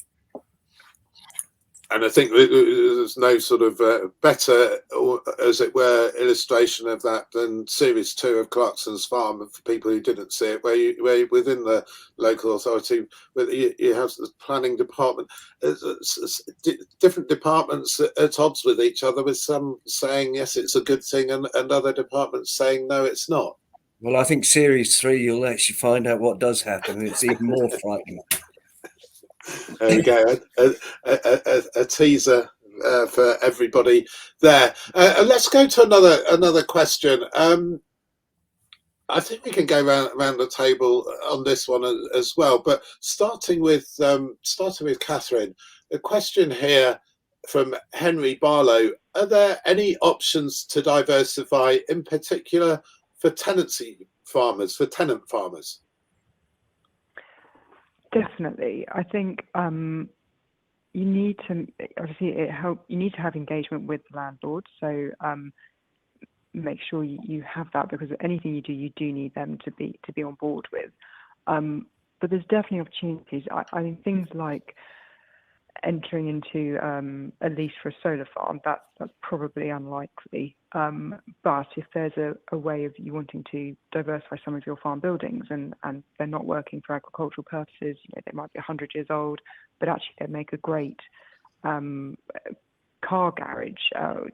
And I think there's no sort of better, or as it were, illustration of that than Series 2 of Clarkson's Farm, for people who didn't see it, where within the local authority, you have the planning department, different departments at odds with each other, with some saying, yes, it's a good thing, and other departments saying, no, it's not. Well, I think Series 3, you'll actually find out what does happen. It's even more frightening. There we go. A teaser for everybody there. And let's go to another question. I think we can go around the table on this one as well. But starting with Catherine, a question here from Henry Barlow: are there any options to diversify, in particular for tenant farmers? Definitely. I think you need to, obviously you need to have engagement with the landlord. So make sure you have that, because anything you do need them to be on board with. But there's definitely opportunities. I mean, things like entering into a lease for a solar farm, that's probably unlikely. But if there's a way of you wanting to diversify some of your farm buildings and they're not working for agricultural purposes, they might be 100 years old, but actually they make a great car garage,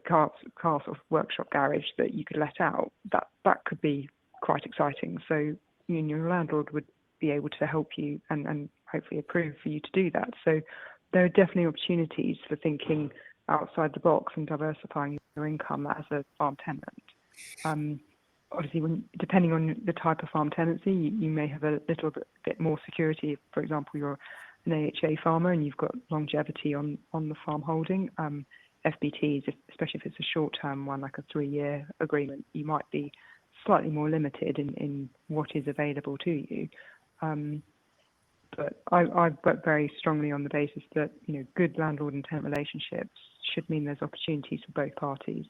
car sort of workshop garage that you could let out, that could be quite exciting. So your landlord would be able to help you and hopefully approve for you to do that. So there are definitely opportunities for thinking outside the box and diversifying your income as a farm tenant. Obviously, depending on the type of farm tenancy, you may have a little bit more security. For example, you're an AHA farmer and you've got longevity on the farm holding. FBTs, especially if it's a short-term one, like a 3-year agreement, you might be slightly more limited in what is available to you. But I work very strongly on the basis that good landlord and tenant relationships should mean there's opportunities for both parties,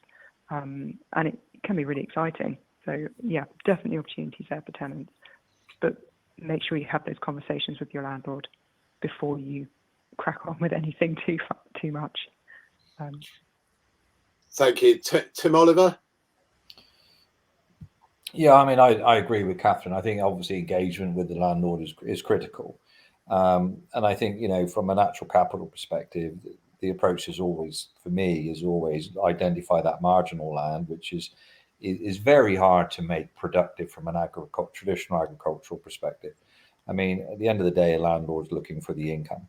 and it can be really exciting. So yeah, definitely opportunities there for tenants, but make sure you have those conversations with your landlord before you crack on with anything too much. Thank you, Tim Oliver. Yeah, I mean, I agree with Catherine. I think obviously engagement with the landlord is critical. And I think, from a natural capital perspective, the approach is always identify that marginal land, which is very hard to make productive from an traditional agricultural perspective. I mean, at the end of the day, a landlord's looking for the income.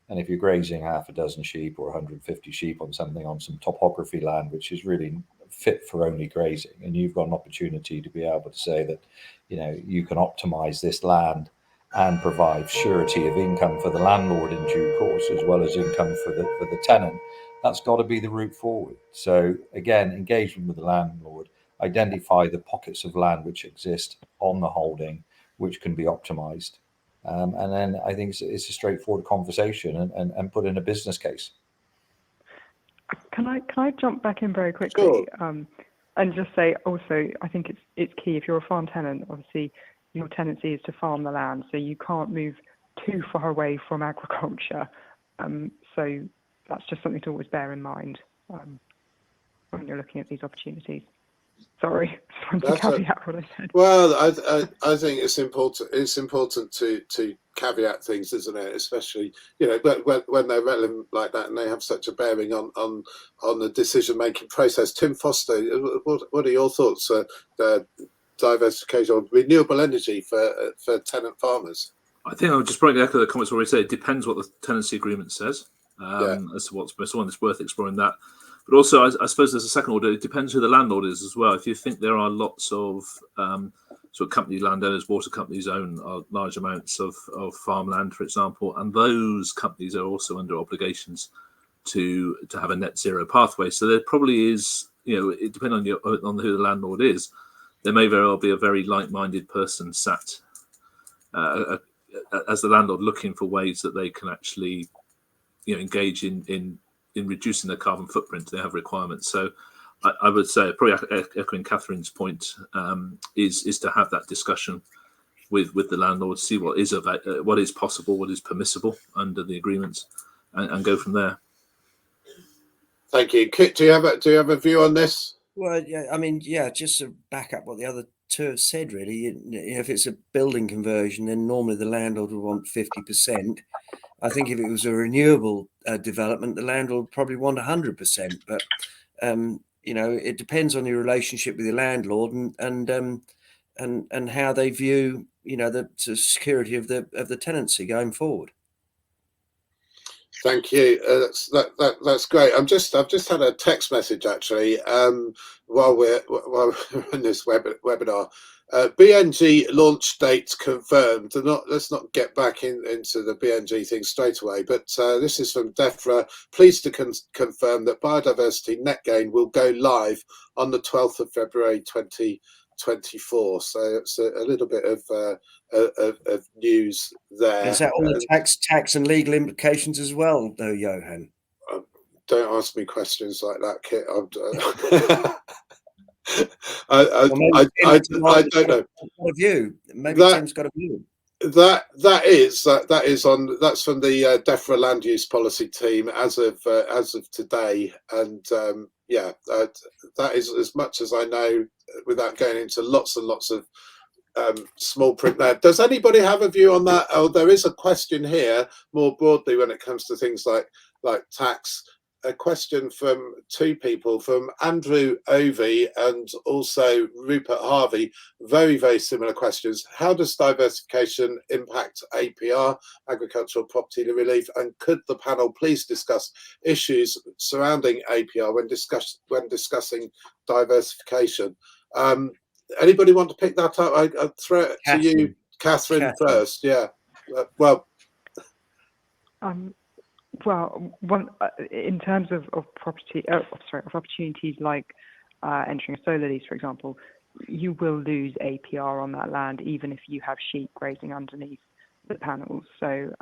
And if you're grazing half a dozen sheep or 150 sheep on some topography land, which is really fit for only grazing, and you've got an opportunity to be able to say that, you can optimize this land and provide surety of income for the landlord in due course, as well as income for the tenant, that's got to be the route forward. So again, engagement with the landlord, identify the pockets of land which exist on the holding, which can be optimized. And then I think it's a straightforward conversation and put in a business case. Can I jump back in very quickly? Sure. And just say also, I think it's key, if you're a farm tenant, obviously your tenancy is to farm the land, so you can't move too far away from agriculture. So that's just something to always bear in mind when you're looking at these opportunities. Sorry, just wanted to caveat what I said. Well, I think it's important. It's important to caveat things, isn't it? Especially when they're relevant like that and they have such a bearing on the decision making process. Tim Foster, what are your thoughts? Diversification or renewable energy for tenant farmers? I think I would just probably echo the comments already said. It depends what the tenancy agreement says as to what's one that's worth exploring that. But also, I suppose there's a second order. It depends who the landlord is as well. If you think there are lots of sort of company landowners, water companies own large amounts of farmland, for example, and those companies are also under obligations to have a net zero pathway. So there probably is, it depends on who the landlord is. There may very well be a very like-minded person sat as the landlord looking for ways that they can actually, engage in reducing their carbon footprint. They have requirements. So I would say, probably echoing Catherine's point, is to have that discussion with the landlord, see what is possible, what is permissible under the agreements, and go from there. Thank you. Kit, do you have a view on this? Well, yeah, I mean, just to back up what the other two have said, really, if it's a building conversion, then normally the landlord would want 50%. I think if it was a renewable development, the landlord would probably want 100%. But it depends on your relationship with your landlord and how they view the security of the tenancy going forward. Thank you. That's great. I've just had a text message actually while we're in this webinar. BNG launch date confirmed. Let's not get back into the BNG thing straight away. But this is from DEFRA. Pleased to confirm that biodiversity net gain will go live on the 12th of February 2024. So it's a little bit of news there. Is that all the tax and legal implications as well, though, Johan? Don't ask me questions like that, Kit. I don't know. A view. Maybe Tim's got a view. That's from the DEFRA land use policy team as of today, and that is as much as I know without going into lots and lots of small print there. Does anybody have a view on that? Oh, there is a question here more broadly when it comes to things like tax. A question from two people, from Andrew Ovey and also Rupert Harvey. Very, very similar questions. How does diversification impact APR, agricultural property relief? And could the panel please discuss issues surrounding APR when discussing diversification? Anybody want to pick that up? I'll throw it to you, Catherine, first. Yeah. In terms of opportunities like entering a solar lease, for example, you will lose APR on that land, even if you have sheep grazing underneath the panels. So,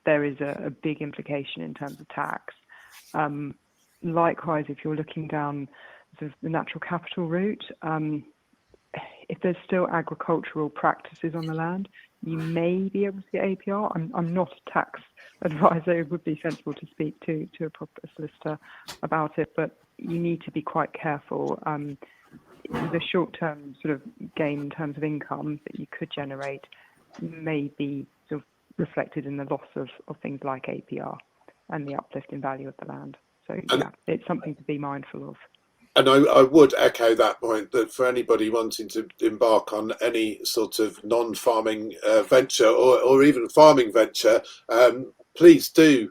there is a big implication in terms of tax. Likewise, if you're looking down sort of the natural capital route, if there's still agricultural practices on the land, you may be able to get APR. I'm not a tax advisor. It would be sensible to speak to a proper solicitor about it, but you need to be quite careful. The short-term sort of gain in terms of income that you could generate may be sort of reflected in the loss of things like APR and the uplift in value of the land. So it's something to be mindful of. And I would echo that point, that for anybody wanting to embark on any sort of non-farming venture or even farming venture, please do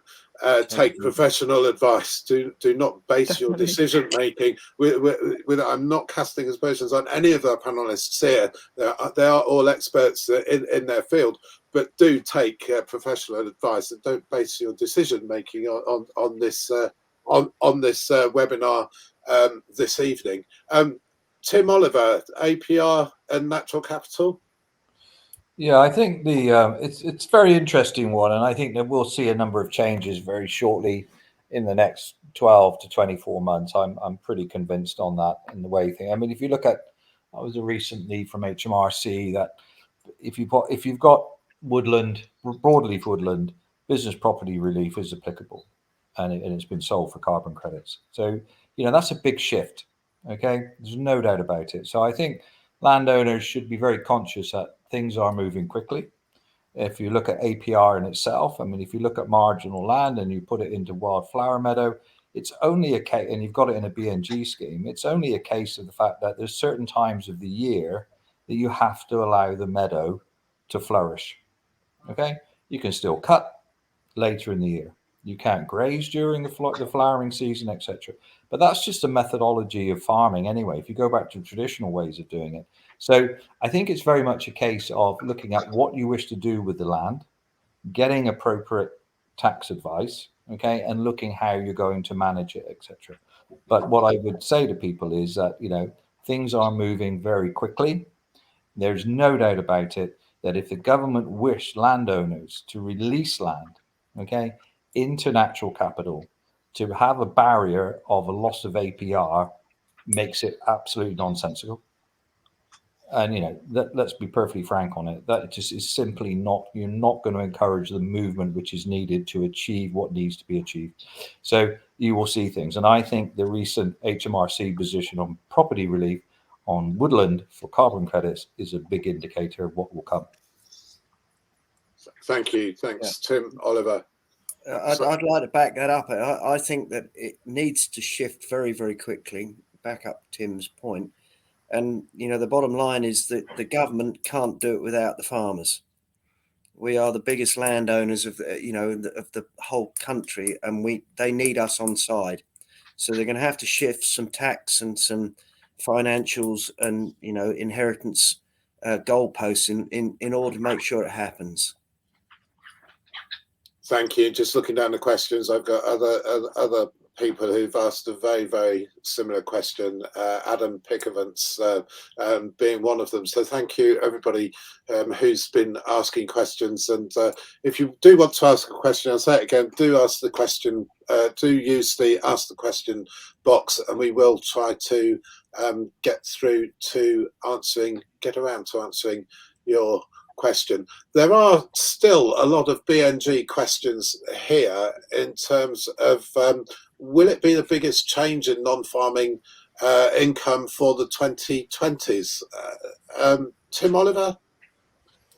take professional advice. Do not base your decision making with I'm not casting aspersions on any of our panelists here. They are all experts in their field, but do take professional advice and don't base your decision making on this webinar this evening. Tim Oliver, APR and natural capital. Yeah, I think it's a very interesting one, and I think that we'll see a number of changes very shortly in the next 12 to 24 months. I'm pretty convinced on that in the way thing. I mean, if you look at, I was a recent lead from HMRC that if you've got woodland, broadleaf woodland, business property relief is applicable, and it's been sold for carbon credits. So that's a big shift. Okay, there's no doubt about it. So I think landowners should be very conscious that things are moving quickly. If you look at APR in itself, I mean, if you look at marginal land and you put it into wildflower meadow, it's only a case, and you've got it in a BNG scheme, it's only a case of the fact that there's certain times of the year that you have to allow the meadow to flourish. Okay, you can still cut later in the year. You can't graze during the flowering season, etc. But that's just a methodology of farming anyway, if you go back to traditional ways of doing it. So I think it's very much a case of looking at what you wish to do with the land, getting appropriate tax advice, okay, and looking how you're going to manage it, etc. But what I would say to people is that, things are moving very quickly. There's no doubt about it that if the government wished landowners to release land, okay, into natural capital, to have a barrier of a loss of APR makes it absolutely nonsensical. And let's be perfectly frank on it. That just is simply not. You're not going to encourage the movement which is needed to achieve what needs to be achieved. So you will see things, and I think the recent HMRC position on property relief on woodland for carbon credits is a big indicator of what will come. Thank you. Thanks, Tim. Oliver. I'd like to back that up. I think that it needs to shift very, very quickly. Back up Tim's point. And, the bottom line is that the government can't do it without the farmers. We are the biggest landowners of the whole country, and they need us on side. So they're going to have to shift some tax and some financials and inheritance goalposts in order to make sure it happens. Thank you. Just looking down the questions, I've got other people who've asked a very, very similar question. Adam Pickavance being one of them. So thank you, everybody who's been asking questions. And if you do want to ask a question, I'll say it again, do ask the question. Do use the ask the question box, and we will try to get around to answering your question. There are still a lot of BNG questions here in terms of will it be the biggest change in non-farming income for the 2020s? Tim Oliver,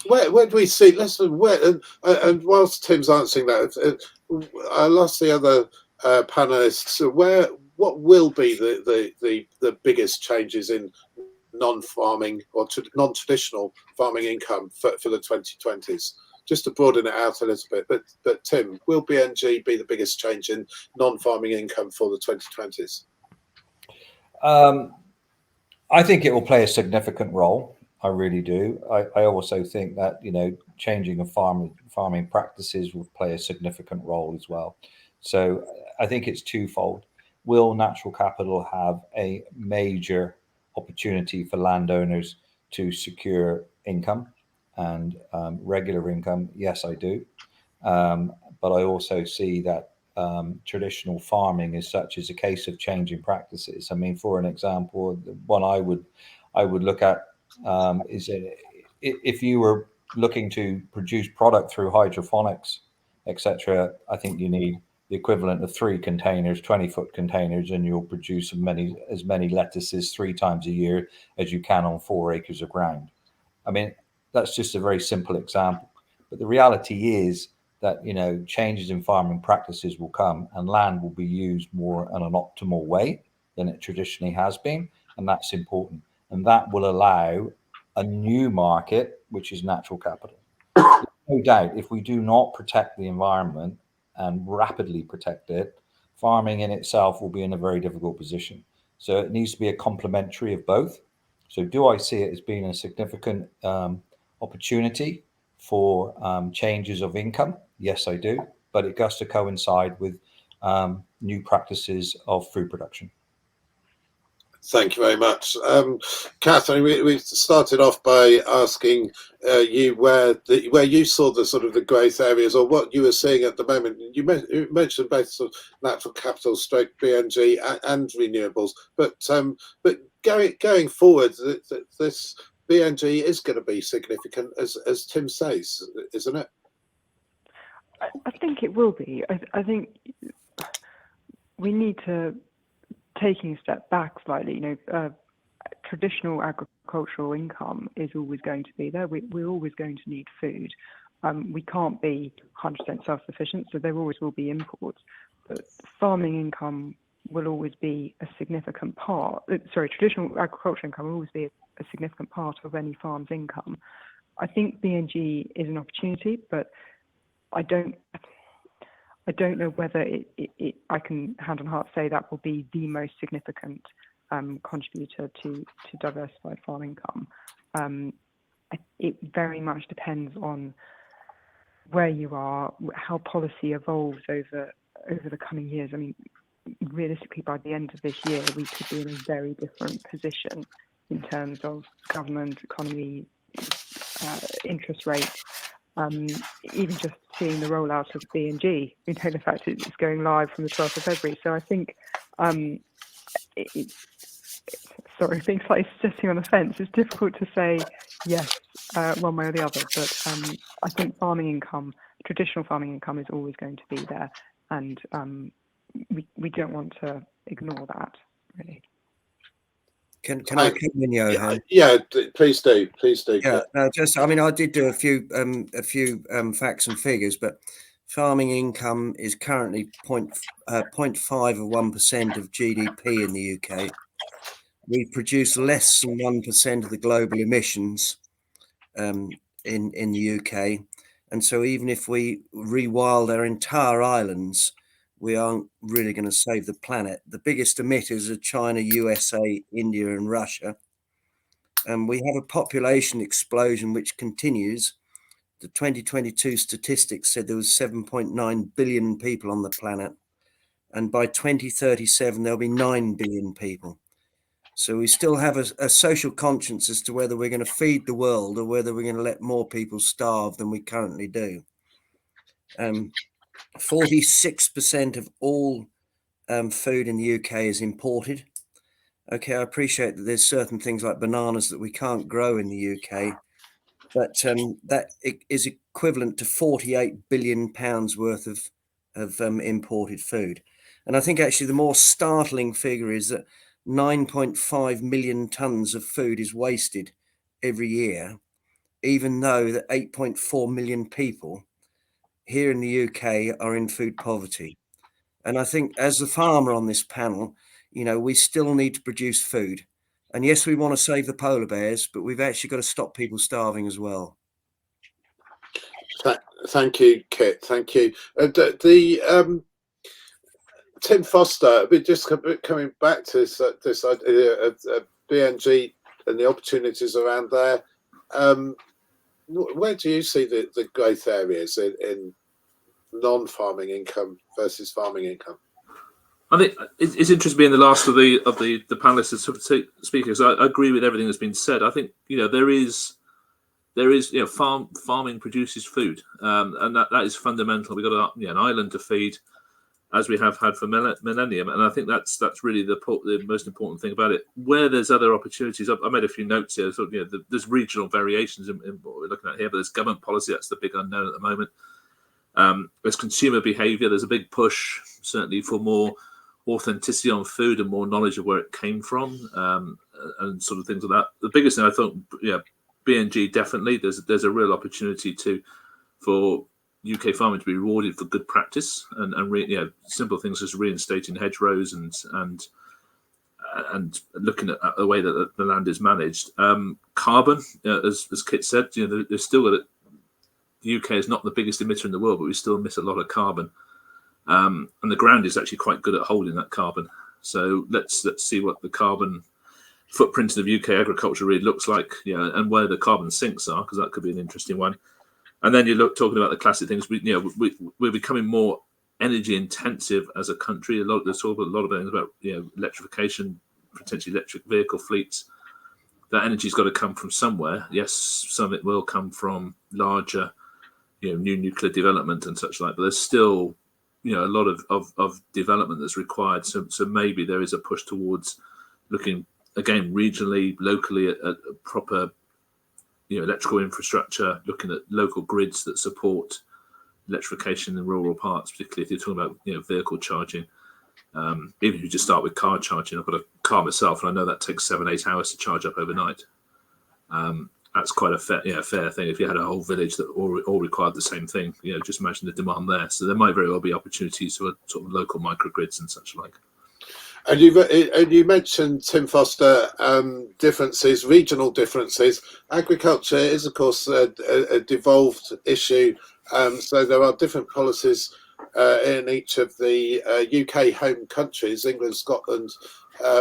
where do we see? And whilst Tim's answering that, I'll ask the other panelists what will be the biggest changes in non-farming or non-traditional farming income for the 2020s, just to broaden it out a little bit. But Tim, will BNG be the biggest change in non-farming income for the 2020s? I think it will play a significant role. I really do. I also think that changing of farming practices will play a significant role as well. So I think it's twofold. Will natural capital have a major opportunity for landowners to secure income and regular income? Yes, I do. But I also see that traditional farming as such is a case of changing practices. I mean, for an example, the one I would look at is if you were looking to produce product through hydroponics, etc., I think you need the equivalent of 3 containers, 20-foot containers, and you'll produce as many lettuces 3 times a year as you can on 4 acres of ground. I mean, that's just a very simple example. But the reality is that, changes in farming practices will come and land will be used more in an optimal way than it traditionally has been. And that's important. And that will allow a new market, which is natural capital. No doubt, if we do not protect the environment and rapidly protect it, farming in itself will be in a very difficult position. So it needs to be a complementary of both. So do I see it as being a significant opportunity for changes of income? Yes, I do. But it has to coincide with new practices of food production. Thank you very much. Catherine, we started off by asking you where you saw the sort of the growth areas or what you were seeing at the moment. You mentioned both sort of natural capital, stroke BNG and renewables, but going forward, this BNG is going to be significant, as Tim says, isn't it? I think it will be. I think we need to, taking a step back slightly, traditional agricultural income is always going to be there. We're always going to need food. We can't be 100% self-sufficient, so there always will be imports. But farming income will always be a significant part. Traditional agricultural income will always be a significant part of any farm's income. I think BNG is an opportunity, but I don't know whether I can hand on heart say that will be the most significant contributor to diversified farm income. It very much depends on where you are, how policy evolves over the coming years. I mean, realistically, by the end of this year, we could be in a very different position in terms of government, economy, interest rates. Even just seeing the rollout of BNG, the fact it's going live from the 12th of February. So I think, being slightly sitting on the fence, it's difficult to say yes one way or the other. But I think traditional farming income is always going to be there, and we don't want to ignore that, really. Can I come in, Johan? Yeah, please do. Yeah, no, I did do a few facts and figures, but farming income is currently 0.5% of GDP in the UK. We produce less than 1% of the global emissions in the UK, And so even if we rewild our entire islands, we aren't really going to save the planet. The biggest emitters are China, USA, India, and Russia. And we have a population explosion which continues. The 2022 statistics said there was 7.9 billion people on the planet. And by 2037, there'll be 9 billion people. So we still have a social conscience as to whether we're going to feed the world or whether we're going to let more people starve than we currently do. 46% of all food in the UK is imported. Okay, I appreciate that there's certain things like bananas that we can't grow in the UK, but that is equivalent to 48 billion pounds worth of imported food. And I think actually the more startling figure is that 9.5 million tons of food is wasted every year, even though that 8.4 million people here in the UK are in food poverty. And I think as the farmer on this panel, we still need to produce food. And yes, we want to save the polar bears, but we've actually got to stop people starving as well. Thank you, Kit. Thank you. Tim Foster, just coming back to this idea of BNG and the opportunities around there. Where do you see the growth areas in non-farming income versus farming income? I think it's interesting being the last of the panelists to speak, because I agree with everything that's been said. I think there is farming produces food, and that is fundamental. We've got an island to feed, as we have had for millennium, and I think that's really the most important thing about it. Where there's other opportunities, I made a few notes here. So there's regional variations in what we're looking at here, but there's government policy. That's the big unknown at the moment. There's consumer behaviour. There's a big push, certainly, for more authenticity on food and more knowledge of where it came from, and sort of things like that. The biggest thing I thought, BNG definitely. There's a real opportunity for UK farming to be rewarded for good practice and simple things as reinstating hedgerows and looking at the way that the land is managed. Carbon, as Kit said, there's still the UK is not the biggest emitter in the world, but we still emit a lot of carbon, and the ground is actually quite good at holding that carbon. So let's see what the carbon footprint of UK agriculture really looks like, and where the carbon sinks are, because that could be an interesting one. And then talking about the classic things. We're becoming more energy intensive as a country. There's talk a lot of things about electrification, potentially electric vehicle fleets. That energy's got to come from somewhere. Yes, some of it will come from larger, new nuclear development and such like. But there's still, a lot of development that's required. So maybe there is a push towards looking again regionally, locally at proper electrical infrastructure, looking at local grids that support electrification in rural parts, particularly if you're talking about vehicle charging. Even if you just start with car charging, I've got a car myself, and I know that takes 7-8 hours to charge up overnight. That's quite a fair thing. If you had a whole village that all required the same thing, just imagine the demand there. So there might very well be opportunities for sort of local microgrids and such like. And you mentioned, Tim Foster, differences, regional differences. Agriculture is, of course, a devolved issue. So there are different policies in each of the UK home countries, England, Scotland,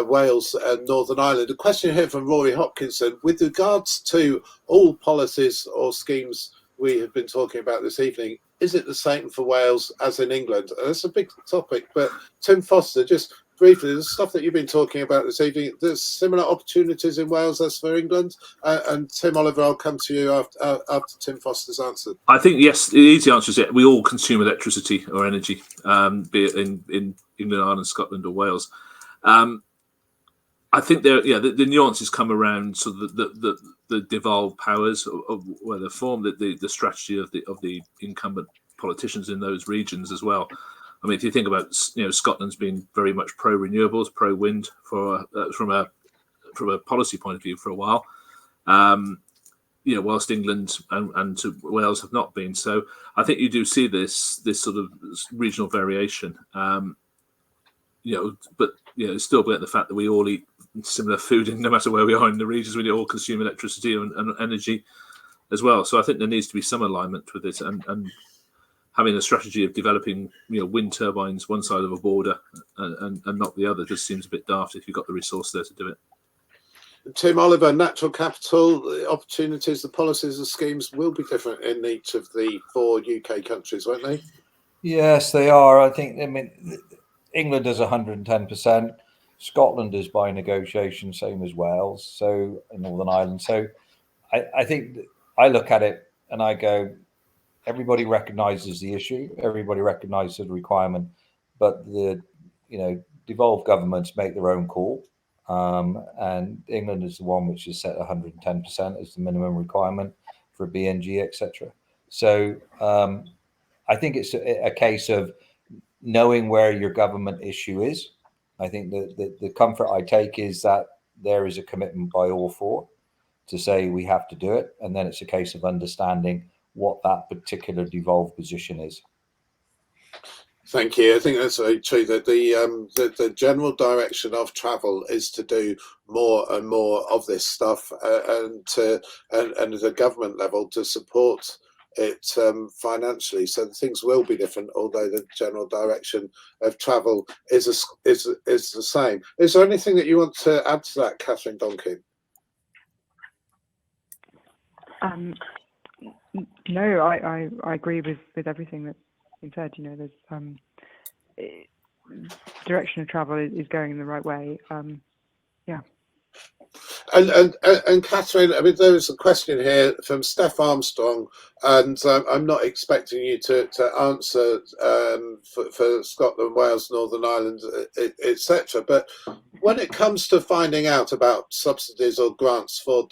Wales and Northern Ireland. A question here from Rory Hopkinson. With regards to all policies or schemes we have been talking about this evening, is it the same for Wales as in England? That's a big topic, but Tim Foster, just briefly, the stuff that you've been talking about this evening, there's similar opportunities in Wales as for England. And Tim Oliver, I'll come to you after Tim Foster's answered. I think, yes, the easy answer is we all consume electricity or energy, be it in England, Ireland, Scotland or Wales. I think the nuances come around sort of the devolved powers of where they're formed, the strategy of the incumbent politicians in those regions as well. I mean, if you think about Scotland's been very much pro renewables, pro wind from a policy point of view for a while, whilst England and Wales have not been. So I think you do see this sort of regional variation. But still get the fact that we all eat similar food, and no matter where we are in the regions, we all consume electricity and energy. as well. So I think there needs to be some alignment with it, and having a strategy of developing, wind turbines one side of a border and not the other just seems a bit daft if you've got the resource there to do it. Tim Oliver, natural capital, the opportunities, the policies and schemes will be different in each of the 4 UK countries, won't they? Yes, they are. I mean, England is 110%. Scotland is by negotiation, same as Wales, so in Northern Ireland. So I think I look at it and I go, everybody recognises the issue, everybody recognises the requirement, but the devolved governments make their own call. And England is the one which is set 110% as the minimum requirement for BNG, etc. So I think it's a case of knowing where your government issue is. I think that the comfort I take is that there is a commitment by all 4 to say we have to do it, and then it's a case of understanding what that particular devolved position is. Thank you. I think that's very true, that the general direction of travel is to do more and more of this stuff, and at the government level to support it financially. So things will be different, although the general direction of travel is the same. Is there anything that you want to add to that, Catherine Donkin? No, I agree with everything that's been said. There's direction of travel is going in the right way. Yeah. And Catherine, I mean, there was a question here from Steph Armstrong, and I'm not expecting you to answer for Scotland, Wales, Northern Ireland, etc. But when it comes to finding out about subsidies or grants for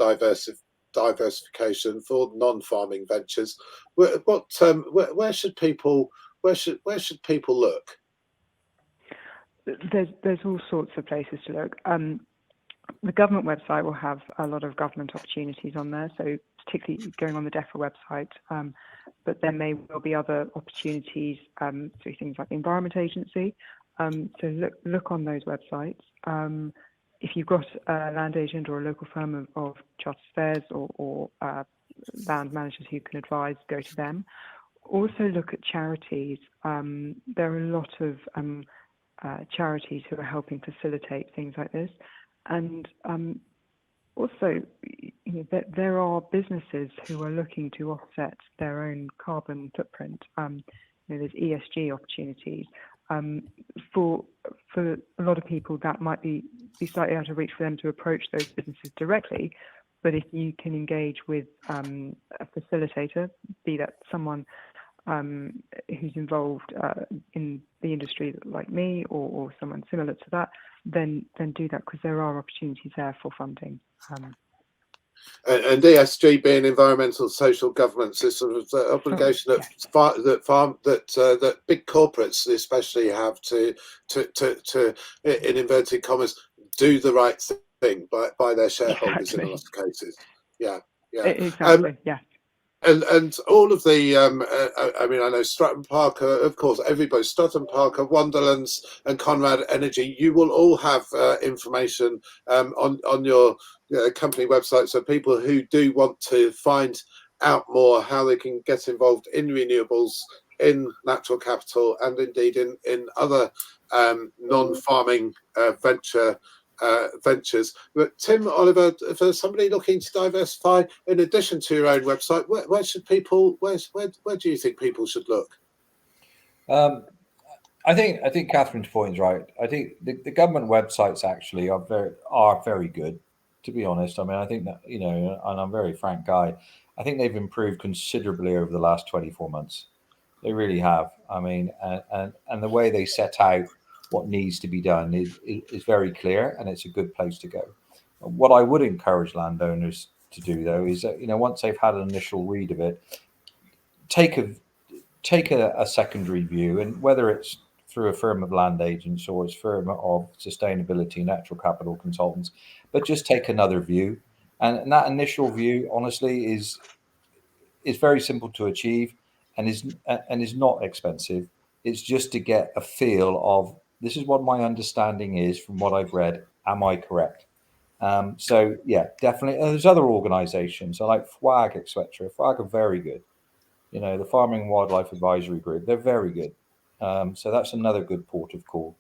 diversification for non-farming ventures, where should people look? There's all sorts of places to look. The government website will have a lot of government opportunities on there, so particularly going on the DEFRA website, but there may well be other opportunities through things like the Environment Agency. So look on those websites. If you've got a land agent or a local firm of chartered surveyors or land managers who can advise, go to them. Also look at charities. There are a lot of charities who are helping facilitate things like this. And also, there are businesses who are looking to offset their own carbon footprint. There's ESG opportunities. For a lot of people, that might be slightly out of reach for them to approach those businesses directly. But if you can engage with a facilitator, be that someone who's involved in the industry like me or someone similar to that, then do that, because there are opportunities there for funding. And ESG being environmental social governance, this sort of obligation that big corporates especially have to in inverted commas do the right thing by their shareholders. Exactly. In a lot of cases. Yeah. Exactly. And all of the, I mean, I know Stratton Parker, of course, everybody, Stratton Parker, Wonderlands and Conrad Energy, you will all have information on your company website. So people who do want to find out more how they can get involved in renewables, in natural capital, and indeed in other non-farming ventures. But Tim Oliver, for somebody looking to diversify, in addition to your own website, where should people? Where do you think people should look? I think Catherine's point is right. I think the government websites actually are very good, to be honest. I mean, I think that, and I'm a very frank guy, I think they've improved considerably over the last 24 months. They really have. I mean, and the way they set out what needs to be done is very clear, and it's a good place to go. What I would encourage landowners to do, though, is that once they've had an initial read of it, take a secondary view, and whether it's through a firm of land agents or it's a firm of sustainability natural capital consultants, but just take another view. And that initial view, honestly, is very simple to achieve and is not expensive. It's just to get a feel of, this is what my understanding is from what I've read. Am I correct? So yeah, definitely. There's other organisations, I like FWAG, etc. FWAG are very good. You know, the Farming and Wildlife Advisory Group, they're very good. So that's another good port of call.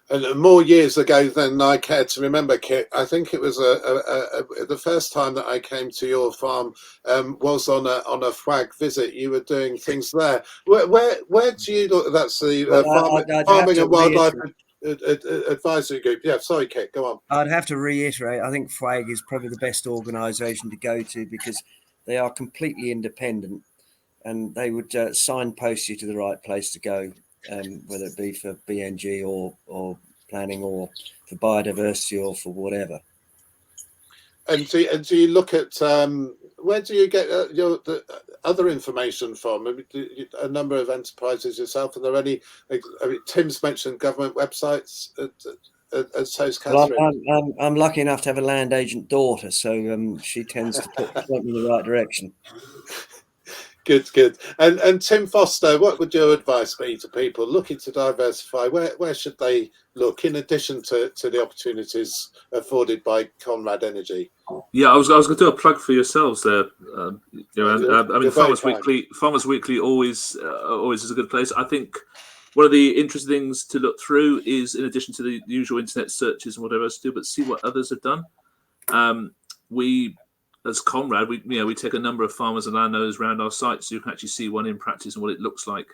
And more years ago than I care to remember, Kit, I think it was the first time that I came to your farm was on a FWAG visit. You were doing things there. Where do you look? That's the Farming and Wildlife Advisory Group. Yeah, sorry, Kit, go on. I'd have to reiterate, I think FWAG is probably the best organisation to go to because they are completely independent and they would signpost you to the right place to go. Whether it be for BNG or planning or for biodiversity or for whatever. And do you look at where do you get the other information from? I mean, a number of enterprises yourself. Are there any? I mean, Tim's mentioned government websites. So's Catherine. Well, I'm lucky enough to have a land agent daughter, so she tends to point me in the right direction. Good. And Tim Foster, what would your advice be to people looking to diversify? Where should they look in addition to the opportunities afforded by Conrad Energy? Yeah, I was going to do a plug for yourselves there. I mean, Farmers Weekly always is a good place. I think one of the interesting things to look through is, in addition to the usual internet searches and whatever else to do, but see what others have done. As Conrad, we take a number of farmers and landowners around our site, so you can actually see one in practice and what it looks like.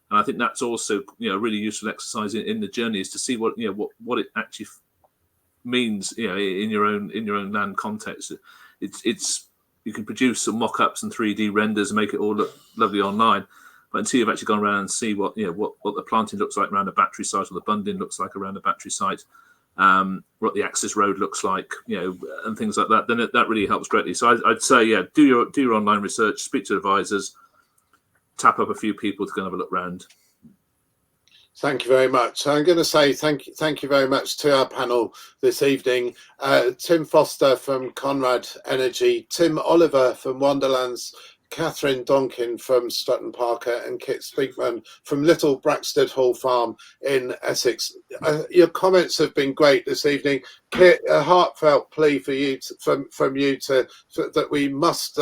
And I think that's also a really useful exercise in the journey, is to see what it actually means in your own land context. It's you can produce some mock-ups and 3D renders and make it all look lovely online, but until you've actually gone around and see what the planting looks like around a battery site or the bunding looks like around a battery site, what the access road looks like, and things like that, then that really helps greatly. So I'd say, do your online research, speak to advisors, tap up a few people to go and have a look around. Thank you very much. I'm going to say thank you very much to our panel this evening. Tim Foster from Conrad Energy, Tim Oliver from Wonderlands, Catherine Donkin from Stratton Parker, and Kit Speakman from Little Braxted Hall Farm in Essex. Your comments have been great this evening. Kit, a heartfelt plea for you from you that we must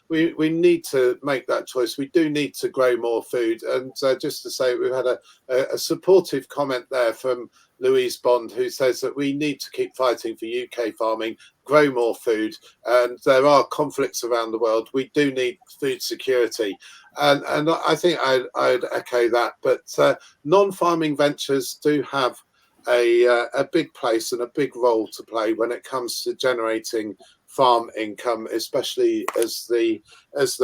we need to make that choice. We do need to grow more food, and just to say, we've had a supportive comment there from Louise Bond, who says that we need to keep fighting for UK farming, grow more food, and there are conflicts around the world. We do need food security, and I think I'd echo that. But non-farming ventures do have a big place and a big role to play when it comes to generating farm income, especially as the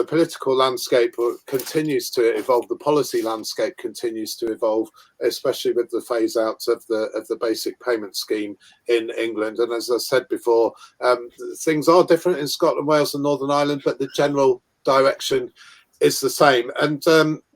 political landscape continues to evolve, the policy landscape continues to evolve, especially with the phase out of the basic payment scheme in England. And as I said before, things are different in Scotland, Wales and Northern Ireland, but the general direction is the same. And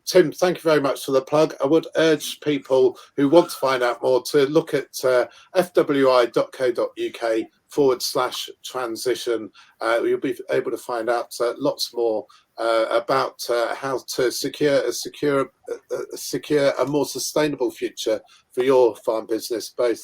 Tim, thank you very much for the plug. I would urge people who want to find out more to look at fwi.co.uk/transition. You'll be able to find out lots more about how to secure a more sustainable future for your farm business, both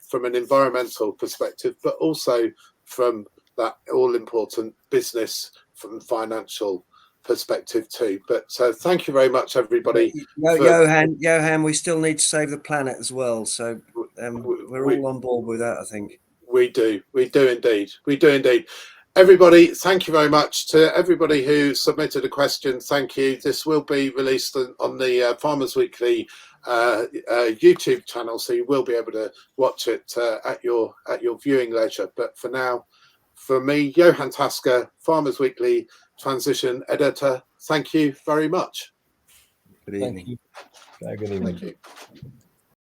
from an environmental perspective, but also from that all-important business from financial perspective too. But thank you very much, everybody. Johan, we still need to save the planet as well. So we're all on board with that, I think. We do indeed. Everybody, thank you very much to everybody who submitted a question. Thank you. This will be released on the Farmers Weekly YouTube channel, so you will be able to watch it at your viewing leisure. But for now, from me, Johan Tasker, Farmers Weekly Transition Editor, thank you very much. Good evening. Thank you. Good evening. Thank you.